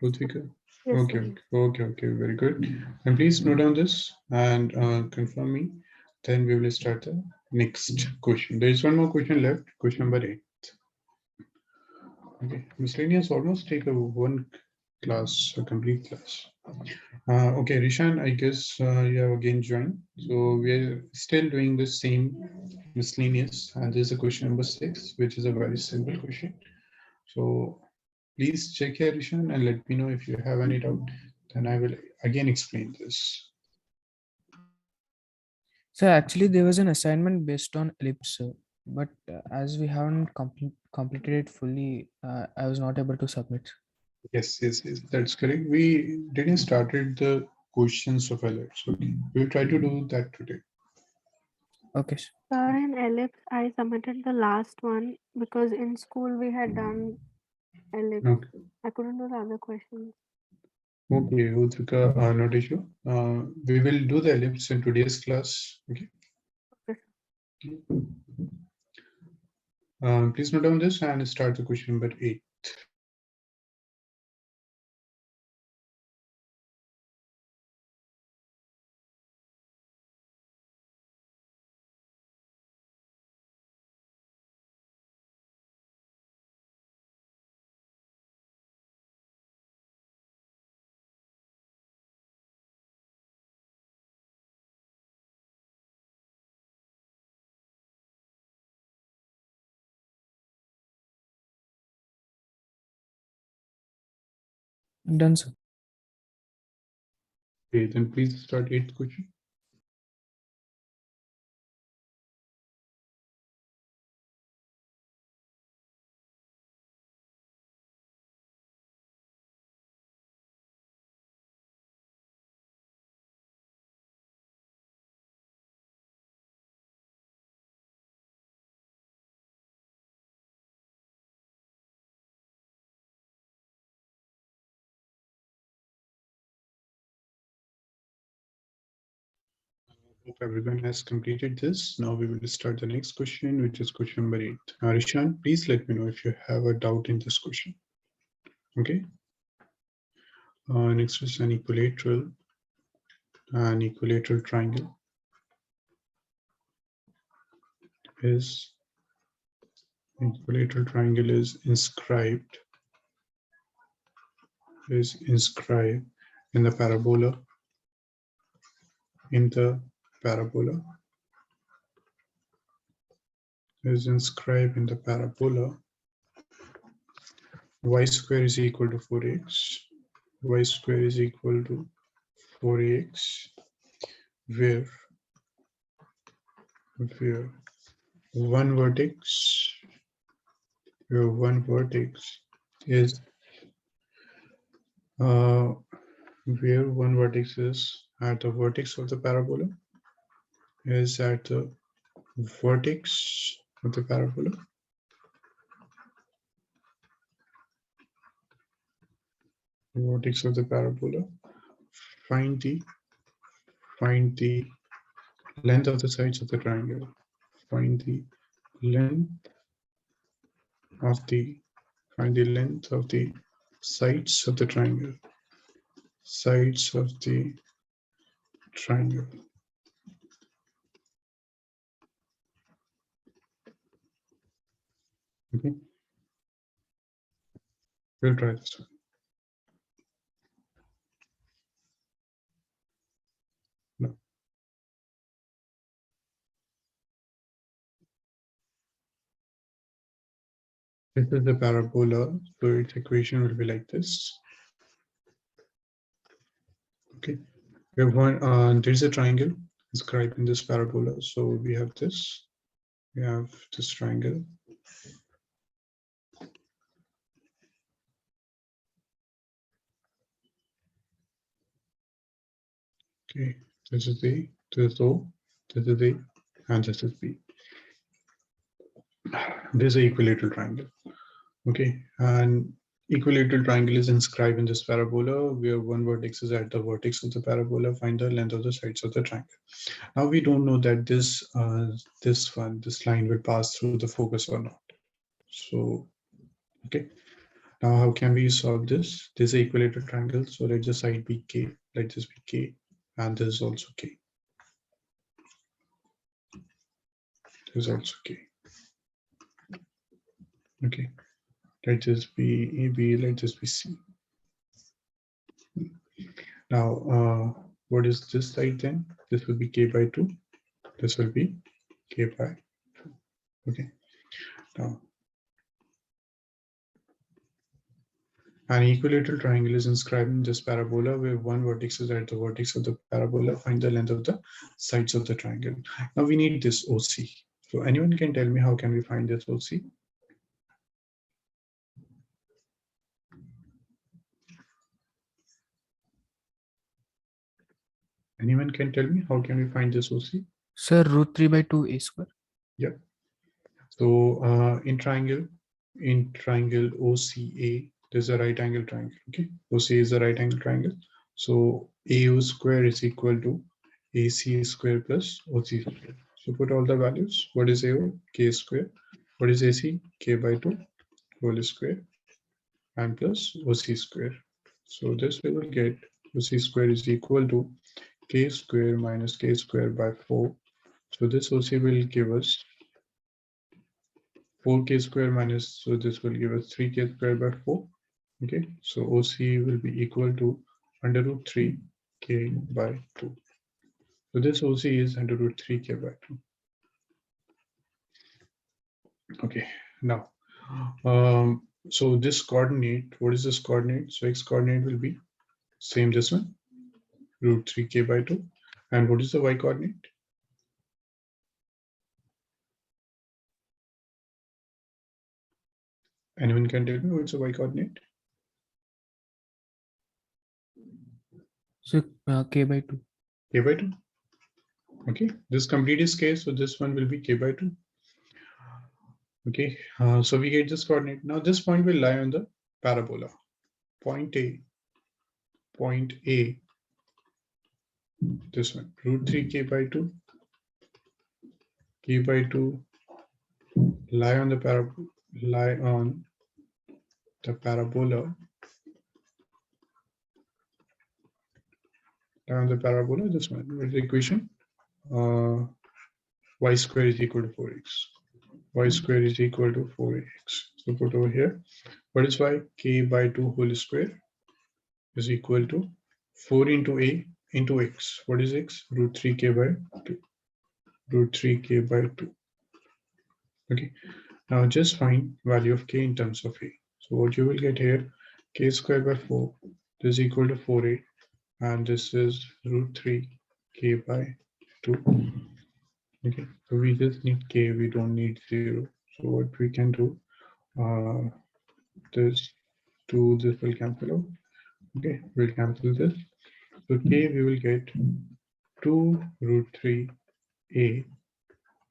S1: Bodhika?
S3: Yes,
S1: Okay,
S3: sir.
S1: okay, very good. And please note down this and confirm me. Then we will start the next question. There is one more question left, question number 8. Okay, miscellaneous almost take a one class, a complete class. Okay, Rishan, I guess you have again joined. So we are still doing the same miscellaneous, and this is a question number 6, which is a very simple question. So please check here, Rishan, and let me know if you have any doubt. Then I will again explain this.
S2: So actually, there was an assignment based on ellipse, sir. But as we haven't completed it fully, I was not able to submit.
S1: Yes, that's correct. We didn't started the questions of ellipse. Okay, we'll try to do that today.
S2: Okay, sir.
S3: Sir, in Ellipse, I submitted the last one because in school we had done Ellipse.
S1: Okay,
S3: I couldn't do the other questions.
S1: okay, Utrika, not issue. We will do the ellipse in today's class. Okay.
S3: Okay.
S1: Please note down this and start the question number 8.
S2: Done, sir.
S1: Okay, then please start 8th question. Hope everyone has completed this. Now we will start the next question, which is question number 8. Rishan, please let me know if you have a doubt in this question. Okay. Next is an equilateral triangle is inscribed in the parabola y square is equal to 4x, where one vertex is at the vertex of the parabola find the length of the sides of the triangle. Find the length of the sides of the triangle. Okay. We'll try this one. No. This is the parabola, so its equation will be like this. Okay, we have one. There is a triangle inscribed in this parabola, so we have this. We have this triangle. Okay, this is A, this is O, this is A, and this is B. This is an equilateral triangle. Okay, and equilateral triangle is inscribed in this parabola where one vertex is at the vertex of the parabola. Find the length of the sides of the triangle. Now we don't know that this line will pass through the focus or not. So, okay. Now how can we solve this? This is an equilateral triangle, so let the side be K. Let this be K, and this is also K. This is also K. Okay. Let this be AB, let this be C. Now, what is this side then? This will be K by 2. This will be K by 2. Okay. Now, an equilateral triangle is inscribed in this parabola where one vertex is at the vertex of the parabola. Find the length of the sides of the triangle. Now we need this OC. So anyone can tell me how can we find this OC? Anyone can tell me how can we find this OC?
S2: Sir, root 3 by 2 a square.
S1: Yep. So in triangle OCA, there's a right angle triangle. Okay, OCA is a right angle triangle. So AO square is equal to AC square plus OC square. So put all the values. What is AO? K square. What is AC? K by 2 whole square and plus OC square. So this we will get OC square is equal to K square minus K square by 4. So this OC will give us 4k square minus, so this will give us 3k square by 4. Okay, so OC will be equal to under root 3k by 2. So this OC is under root 3k by 2. Okay, now, so this coordinate, what is this coordinate? So x coordinate will be same this one, root 3k by 2. And what is the y coordinate? Anyone can tell me what's the y coordinate?
S2: So k by 2.
S1: K by 2. Okay, this complete is k, so this one will be k by 2. Okay, so we get this coordinate. Now this point will lie on the parabola. Point A. this one, root 3 k by 2. K by 2 lie on the parabola, this one with the equation y square is equal to 4x. Y square is equal to 4x. So put over here, what is y? K by 2 whole square is equal to 4 into a into x. What is x? Root 3k by 2. Root 3k by 2. Okay, now just find value of k in terms of a. So what you will get here, k square by 4 is equal to 4a, and this is root 3k by 2. Okay, so we just need k, we don't need 0. So what we can do, this 2, this will cancel out. Okay, we'll cancel this. So k, we will get 2 root 3a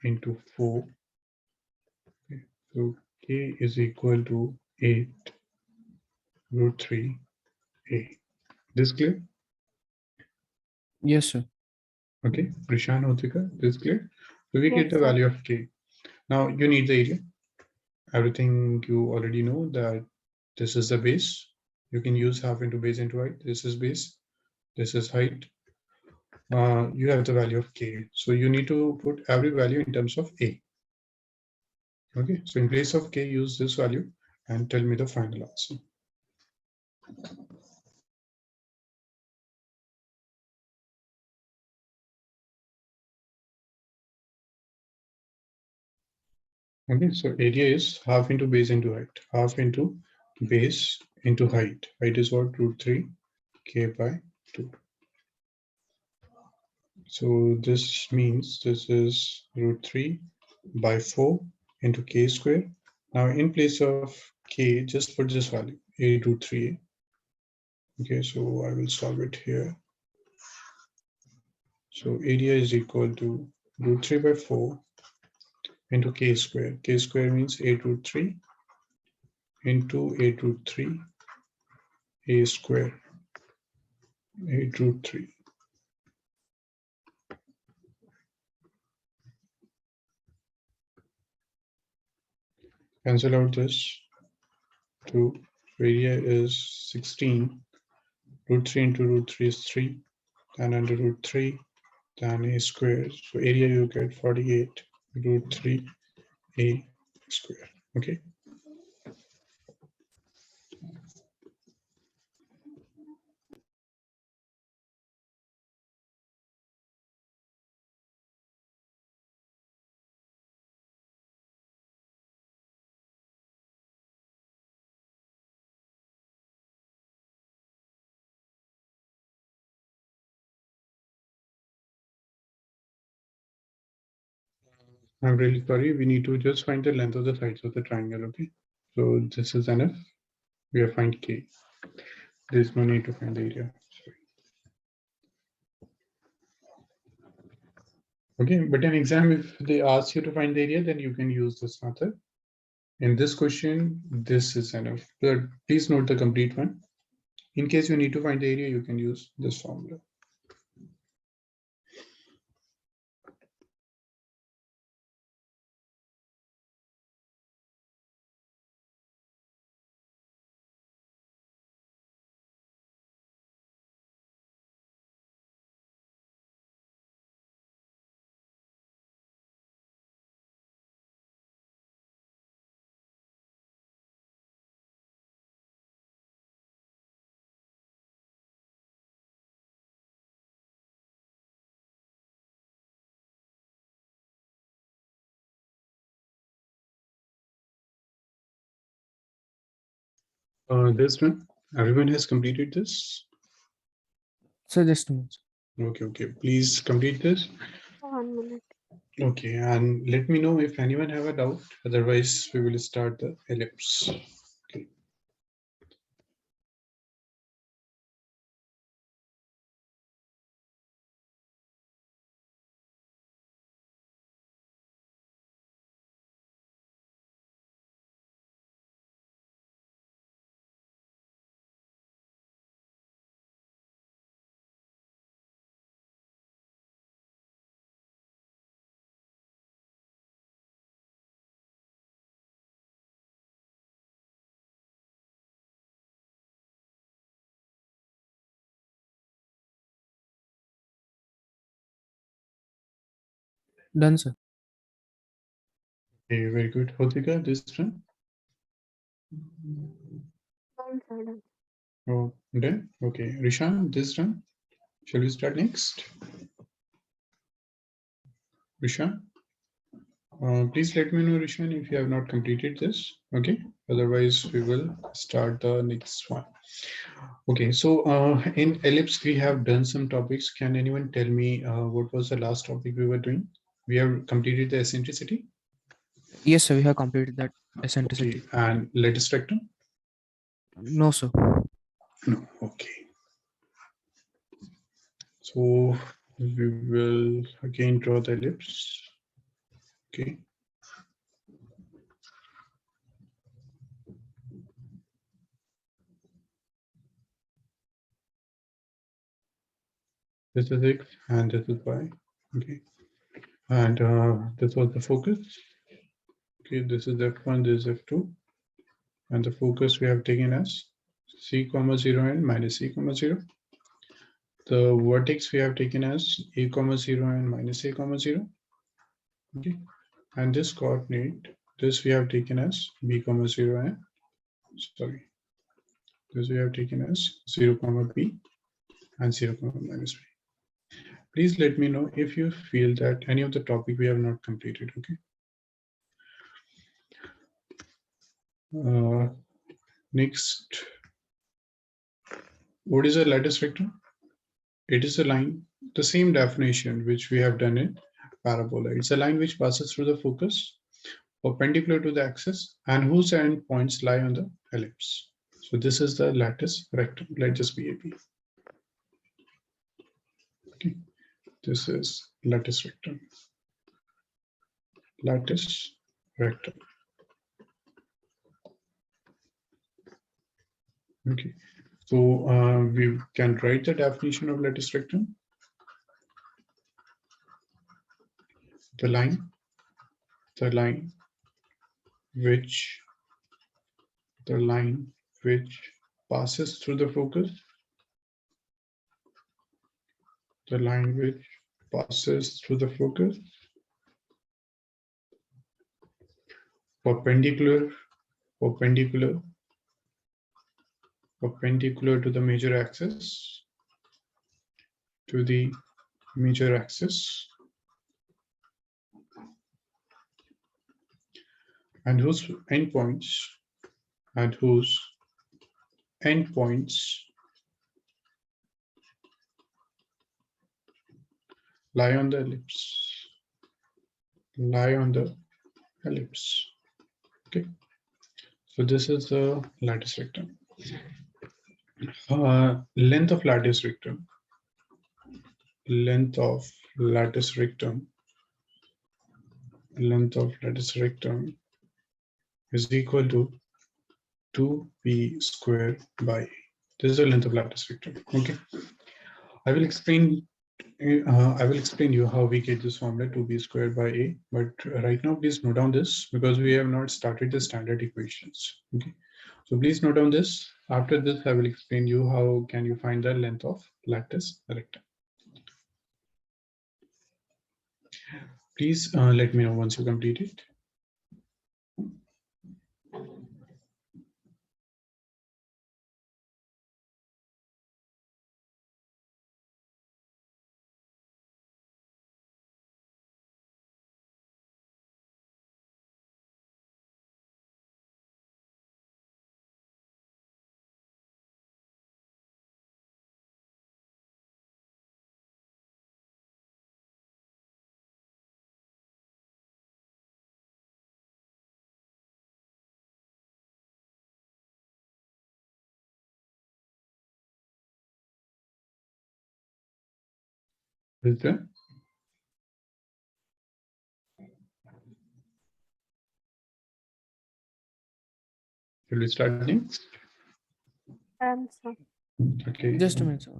S1: into 4. Okay, so k is equal to 8 root 3a. This clear?
S2: Yes, sir.
S1: Okay, Prishan, Hotika, this clear? So we
S3: Yes,
S1: get the
S3: sir.
S1: value of k. Now you need the area. Everything you already know that this is the base. You can use half into base into height. This is base. This is height. You have the value of k. So you need to put every value in terms of a. Okay, so in place of k, use this value and tell me the final answer. Okay, so area is half into base into height. Half into base into height. Height is what? Root 3 k by 2. So this means this is root 3 by 4 into k square. Now in place of k, just put this value, a root 3a. Okay, so I will solve it here. So area is equal to root 3 by 4 into k square. K square means 8 root 3 into 8 root 3 a square. 8 root 3. Cancel out this. 2. Area is 16. Root 3 into root 3 is 3. Then under root 3, then a square. So area you get 48 root 3 a square. Okay. I'm really sorry. We need to just find the length of the sides of the triangle. Okay. So this is enough. We have find k. There's no need to find the area. Sorry. Okay, but in exam, if they ask you to find the area, then you can use this method. In this question, this is enough. But please note the complete one. In case you need to find the area, you can use this formula. This one, everyone has completed this.
S2: So just a minute.
S1: Okay. Please complete this.
S3: 1 minute.
S1: Okay, and let me know if anyone have a doubt. Otherwise, we will start the ellipse. Okay.
S2: Done, sir.
S1: Okay, very good. Hotika, this one.
S3: Done, sir, done.
S1: Oh, done. Okay, Rishan, this one. Shall we start next? Rishan, please let me know, Rishan, if you have not completed this. Okay, otherwise we will start the next one. Okay, so in Ellipse we have done some topics. Can anyone tell me what was the last topic we were doing? We have completed the eccentricity.
S2: Yes, sir. We have completed that
S1: Okay,
S2: eccentricity.
S1: and lattice rectum.
S2: No, sir.
S1: No. Okay. So we will again draw the ellipse. Okay. This is X and this is Y. Okay. And this was the focus. Okay, this is F1, this is F2. And the focus we have taken as C comma 0 and minus C comma 0. The vertex we have taken as A comma 0 and minus A comma 0. Okay. And this coordinate, this we have taken as B comma 0 and sorry. This we have taken as 0 comma B and 0 comma minus B. Please let me know if you feel that any of the topic we have not completed. Okay. Next, what is a lattice rectangle? It is a line, the same definition which we have done in parabola. It's a line which passes through the focus perpendicular to the axis and whose end points lie on the ellipse. So this is the lattice rectum. Let this be AB. Okay. This is lattice rectum. Lattice rectum. Okay. So we can write the definition of lattice rectum. The line which passes through the focus, the line which passes through the focus perpendicular to the major axis, and whose endpoints lie on the ellipse. Okay. So this is the lattice rectum. Length of lattice rectum. Length of lattice rectum is equal to 2p square by a. This is the length of lattice rectum. Okay. I will explain you how we get this formula 2b squared by a, but right now please note down this because we have not started the standard equations. Okay, so please note down this. After this, I will explain you how can you find the length of lattice rectum. Please let me know once you complete it. Is there? Will we start next?
S3: Done, sir.
S1: Okay.
S2: Just a minute, sir.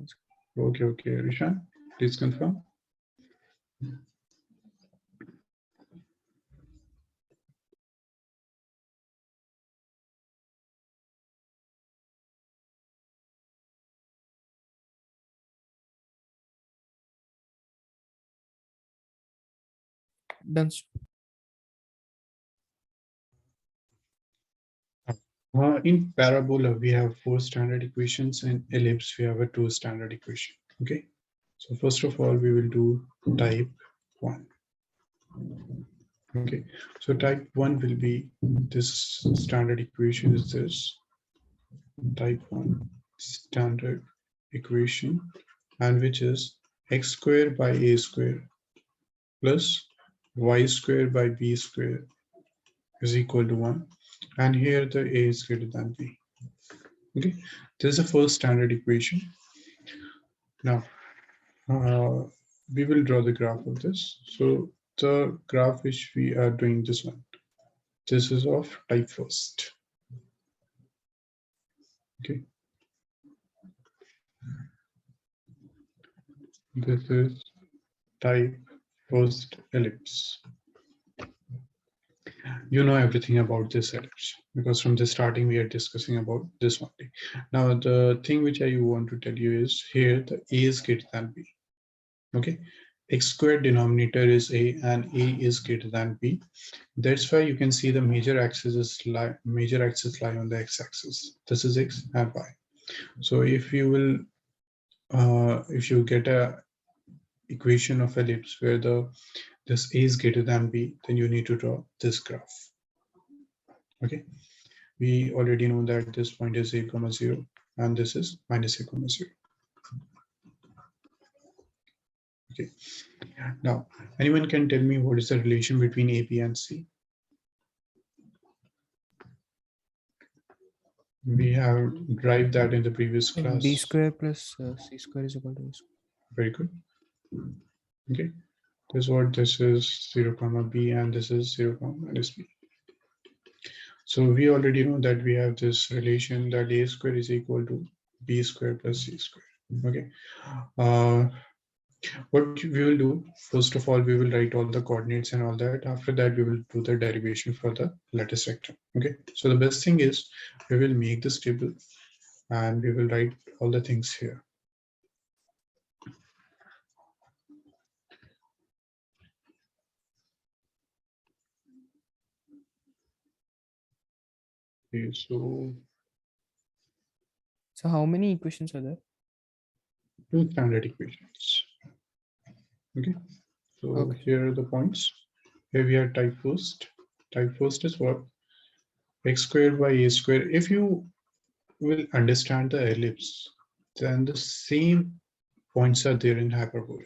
S1: Okay, Rishan, please confirm.
S2: Done.
S1: In parabola, we have 4 standard equations. In ellipse, we have a 2 standard equation. Okay. So first of all, we will do type 1. Okay. So type 1 will be this standard equation is this type 1 standard equation, and which is x squared by a squared plus y squared by b squared is equal to 1, and here the a is greater than b. Okay, this is the first standard equation. Now we will draw the graph of this. So the graph which we are doing, this one, this is of type first. Okay, this is type first ellipse. You know everything about this ellipse because from the starting we are discussing about this one. Now the thing which I want to tell you is here the a is greater than b. Okay, x squared denominator is a and a is greater than b. That's why you can see the major axis lie on the x-axis. This is x and y. So if you will if you get a equation of ellipse where this a is greater than b, then you need to draw this graph. Okay, we already know that this point is a comma 0 and this is minus a comma 0. Okay, now anyone can tell me what is the relation between a, b and c? We have derived that in the previous class.
S2: B square plus c square is equal to a square.
S1: Very good. Okay, this is what this is 0 comma b and this is 0 comma minus b. So we already know that we have this relation that a square is equal to b square plus c square. Okay, what we will do, first of all, we will write all the coordinates and all that. After that, we will do the derivation for the lattice rectangle. Okay, so the best thing is we will make this table and we will write all the things here. Okay, so
S2: how many equations are there?
S1: 2 standard equations. Okay, so
S2: Okay.
S1: here are the points. Here we have type first. Type first is what? X squared by a square. If you will understand the ellipse, then the same points are there in hyperbola.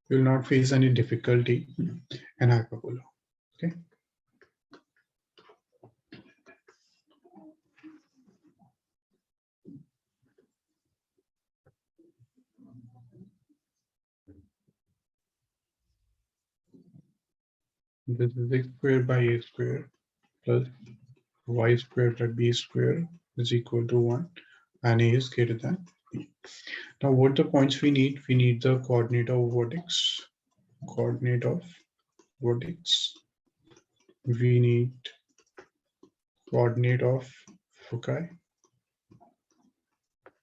S1: You will not face any difficulty in hyperbola. Okay. This is x squared by a square plus y squared by b square is equal to 1, and a is greater than b. Now what the points we need? We need the coordinate of vertex. Coordinate of vertex. We need coordinate of foci.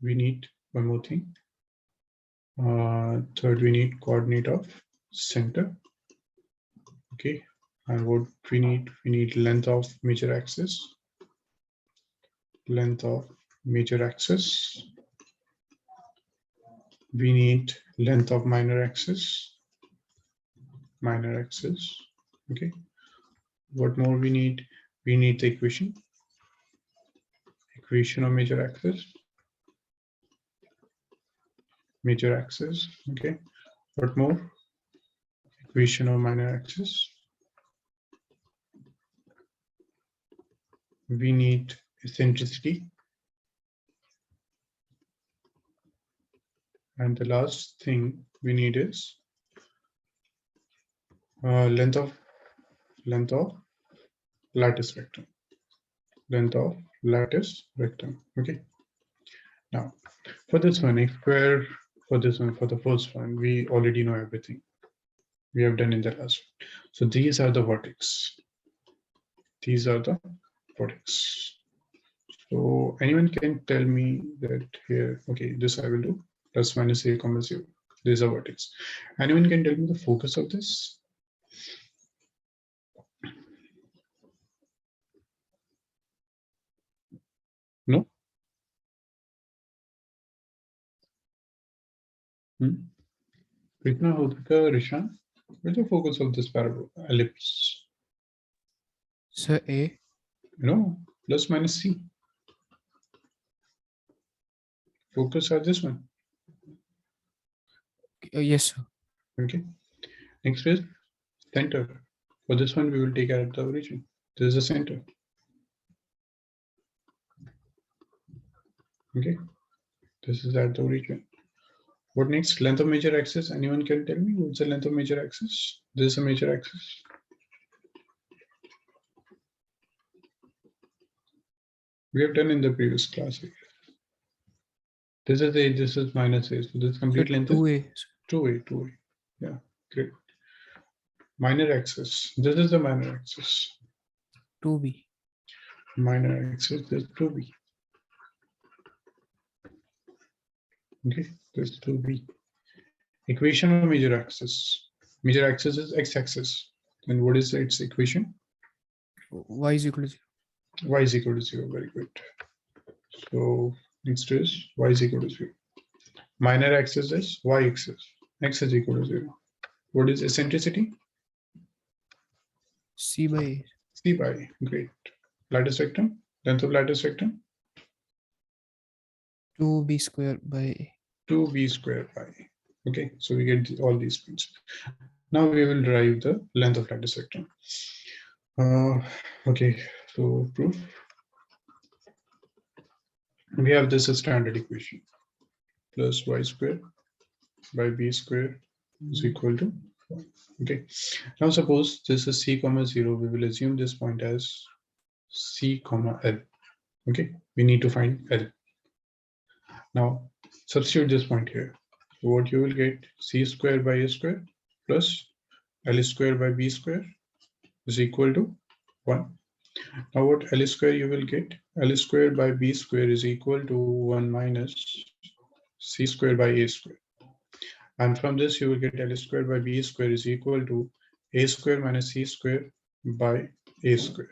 S1: We need one more thing. Third, we need coordinate of center. Okay, and what we need length of major axis. Length of major axis. We need length of minor axis. Minor axis. Okay. What more we need? We need the equation. Equation of major axis. Major axis. Okay. What more? Equation of minor axis. We need eccentricity. And the last thing we need is length of lattice rectum. Length of lattice rectum. Okay. Now for this one, for the first one, we already know everything. We have done in the last one. So these are the vertex. These are the vertex. So anyone can tell me that here, okay, this I will do plus minus a comma 0. This is a vertex. Anyone can tell me the focus of this? Krishna, Udvika, Rishan, where's the focus of this parabola? Ellipse.
S2: So A.
S1: Plus minus C. Focus are this one.
S2: Yes, sir.
S1: Okay. Next is center. For this one, we will take at the origin. This is the center. Okay. This is at the origin. What next? Length of major axis. Anyone can tell me what's the length of major axis? This is a major axis. We have done in the previous class. This is A, this is minus A. So this complete
S2: So
S1: length is
S2: 2A.
S1: 2A, 2A. Yeah, great. Minor axis. This is the minor axis.
S2: 2B.
S1: Minor axis is 2B. Okay, this is 2B. Equation of major axis. Major axis is x-axis. And what is its equation?
S2: Y is equal to 0.
S1: Y is equal to 0. Very good. So next is y is equal to 0. Minor axis is y-axis. X is equal to 0. What is eccentricity?
S2: C by A.
S1: C by A. Great. Lattice rectum. Length of lattice rectum.
S2: 2B square by A.
S1: 2B square by A. Okay, so we get all these points. Now we will derive the length of lattice rectum. Okay, so proof. We have this standard equation. Plus y square by b square is equal to 1. Okay. Now suppose this is c comma 0. We will assume this point as c comma l. Okay. We need to find l. Now substitute this point here. So what you will get, c square by a square plus l square by b square is equal to 1. Now what L square you will get? L square by B square is equal to 1 minus C square by A square. And from this you will get L square by B square is equal to A square minus C square by A square.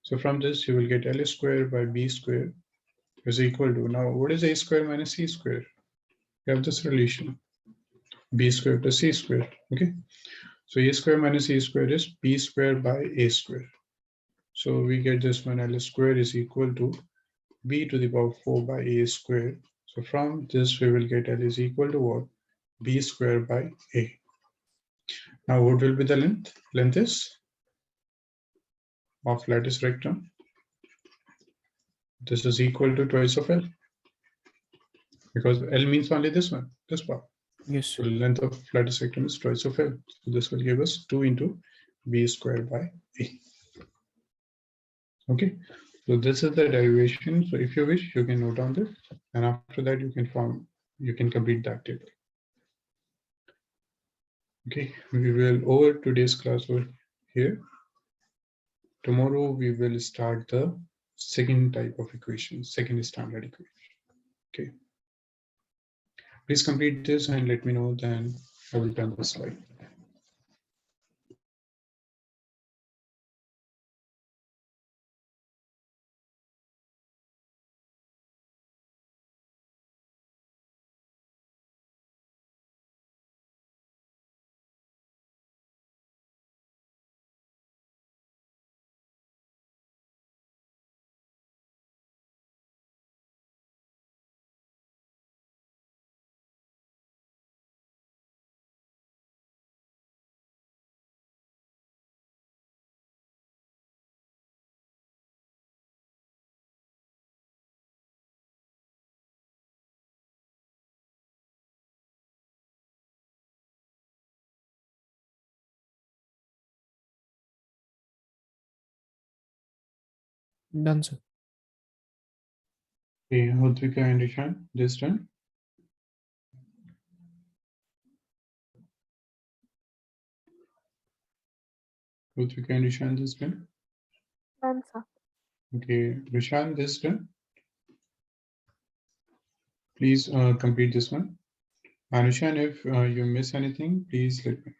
S1: So from this you will get L square by B square is equal to, now what is A square minus C square? You have this relation, B square plus C square. Okay. So A square minus C square is B square by A square. So we get this one, L square is equal to B to the power 4 by A square. So from this we will get L is equal to what? B square by A. Now what will be the length? Length is of lattice rectum. This is equal to twice of L, because L means only this one, this part.
S2: Yes,
S1: So
S2: sir.
S1: length of lattice rectum is twice of L. So this will give us 2 into B square by A. Okay, so this is the derivation. So if you wish, you can note down this, and after that you can complete that table. Okay, we will over today's class over here. Tomorrow we will start the second type of equation, second standard equation. Okay, please complete this and let me know, then I will turn the slide.
S2: Done, sir.
S1: Okay, Udvika and Ishan, this done. Udvika and Ishan, this done.
S3: Done, sir.
S1: Okay, Rishan, this done. Please complete this one. And Ishan, if you miss anything, please let me know.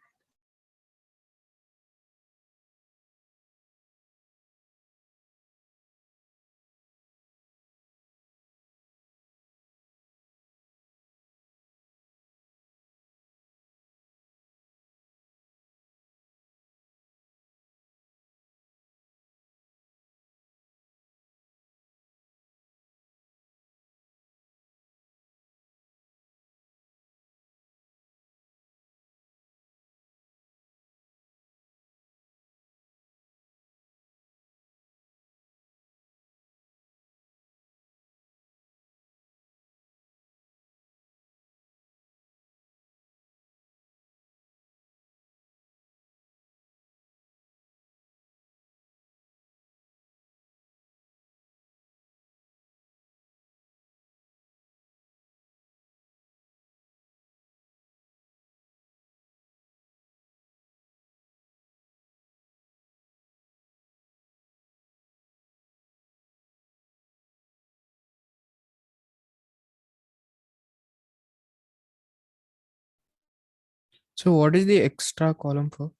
S2: So what is the extra column for?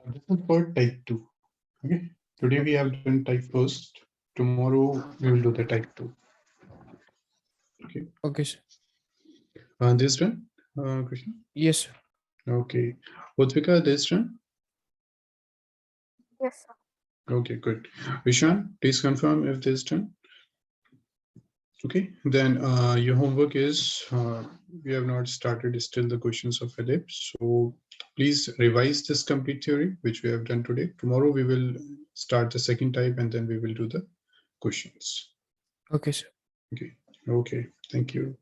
S1: This is for type 2. Okay. Today we have done type first. Tomorrow we will do the type 2. Okay.
S2: Okay, sir.
S1: This one, Krishna?
S2: Yes, sir.
S1: Okay. Utvika, this one?
S3: Yes, sir.
S1: Okay, good. Vishan, please confirm if this done. Okay, then your homework is we have not started still the questions of ellipse. So please revise this complete theory, which we have done today. Tomorrow we will start the second type and then we will do the questions.
S2: Okay, sir.
S1: Okay, okay, thank you.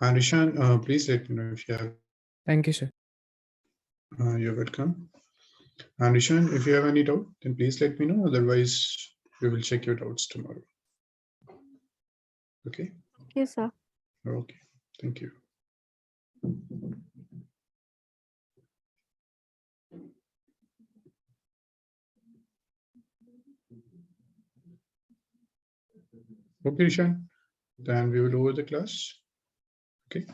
S1: And Ishan, please let me know if you have any doubt.
S2: Thank you, sir.
S1: You're welcome. And Ishan, if you have any doubt, then please let me know. Otherwise, we will check your doubts tomorrow. Okay.
S3: Thank you, sir.
S1: Okay. Thank you. Okay, Ishan. Then we will over the class. Okay.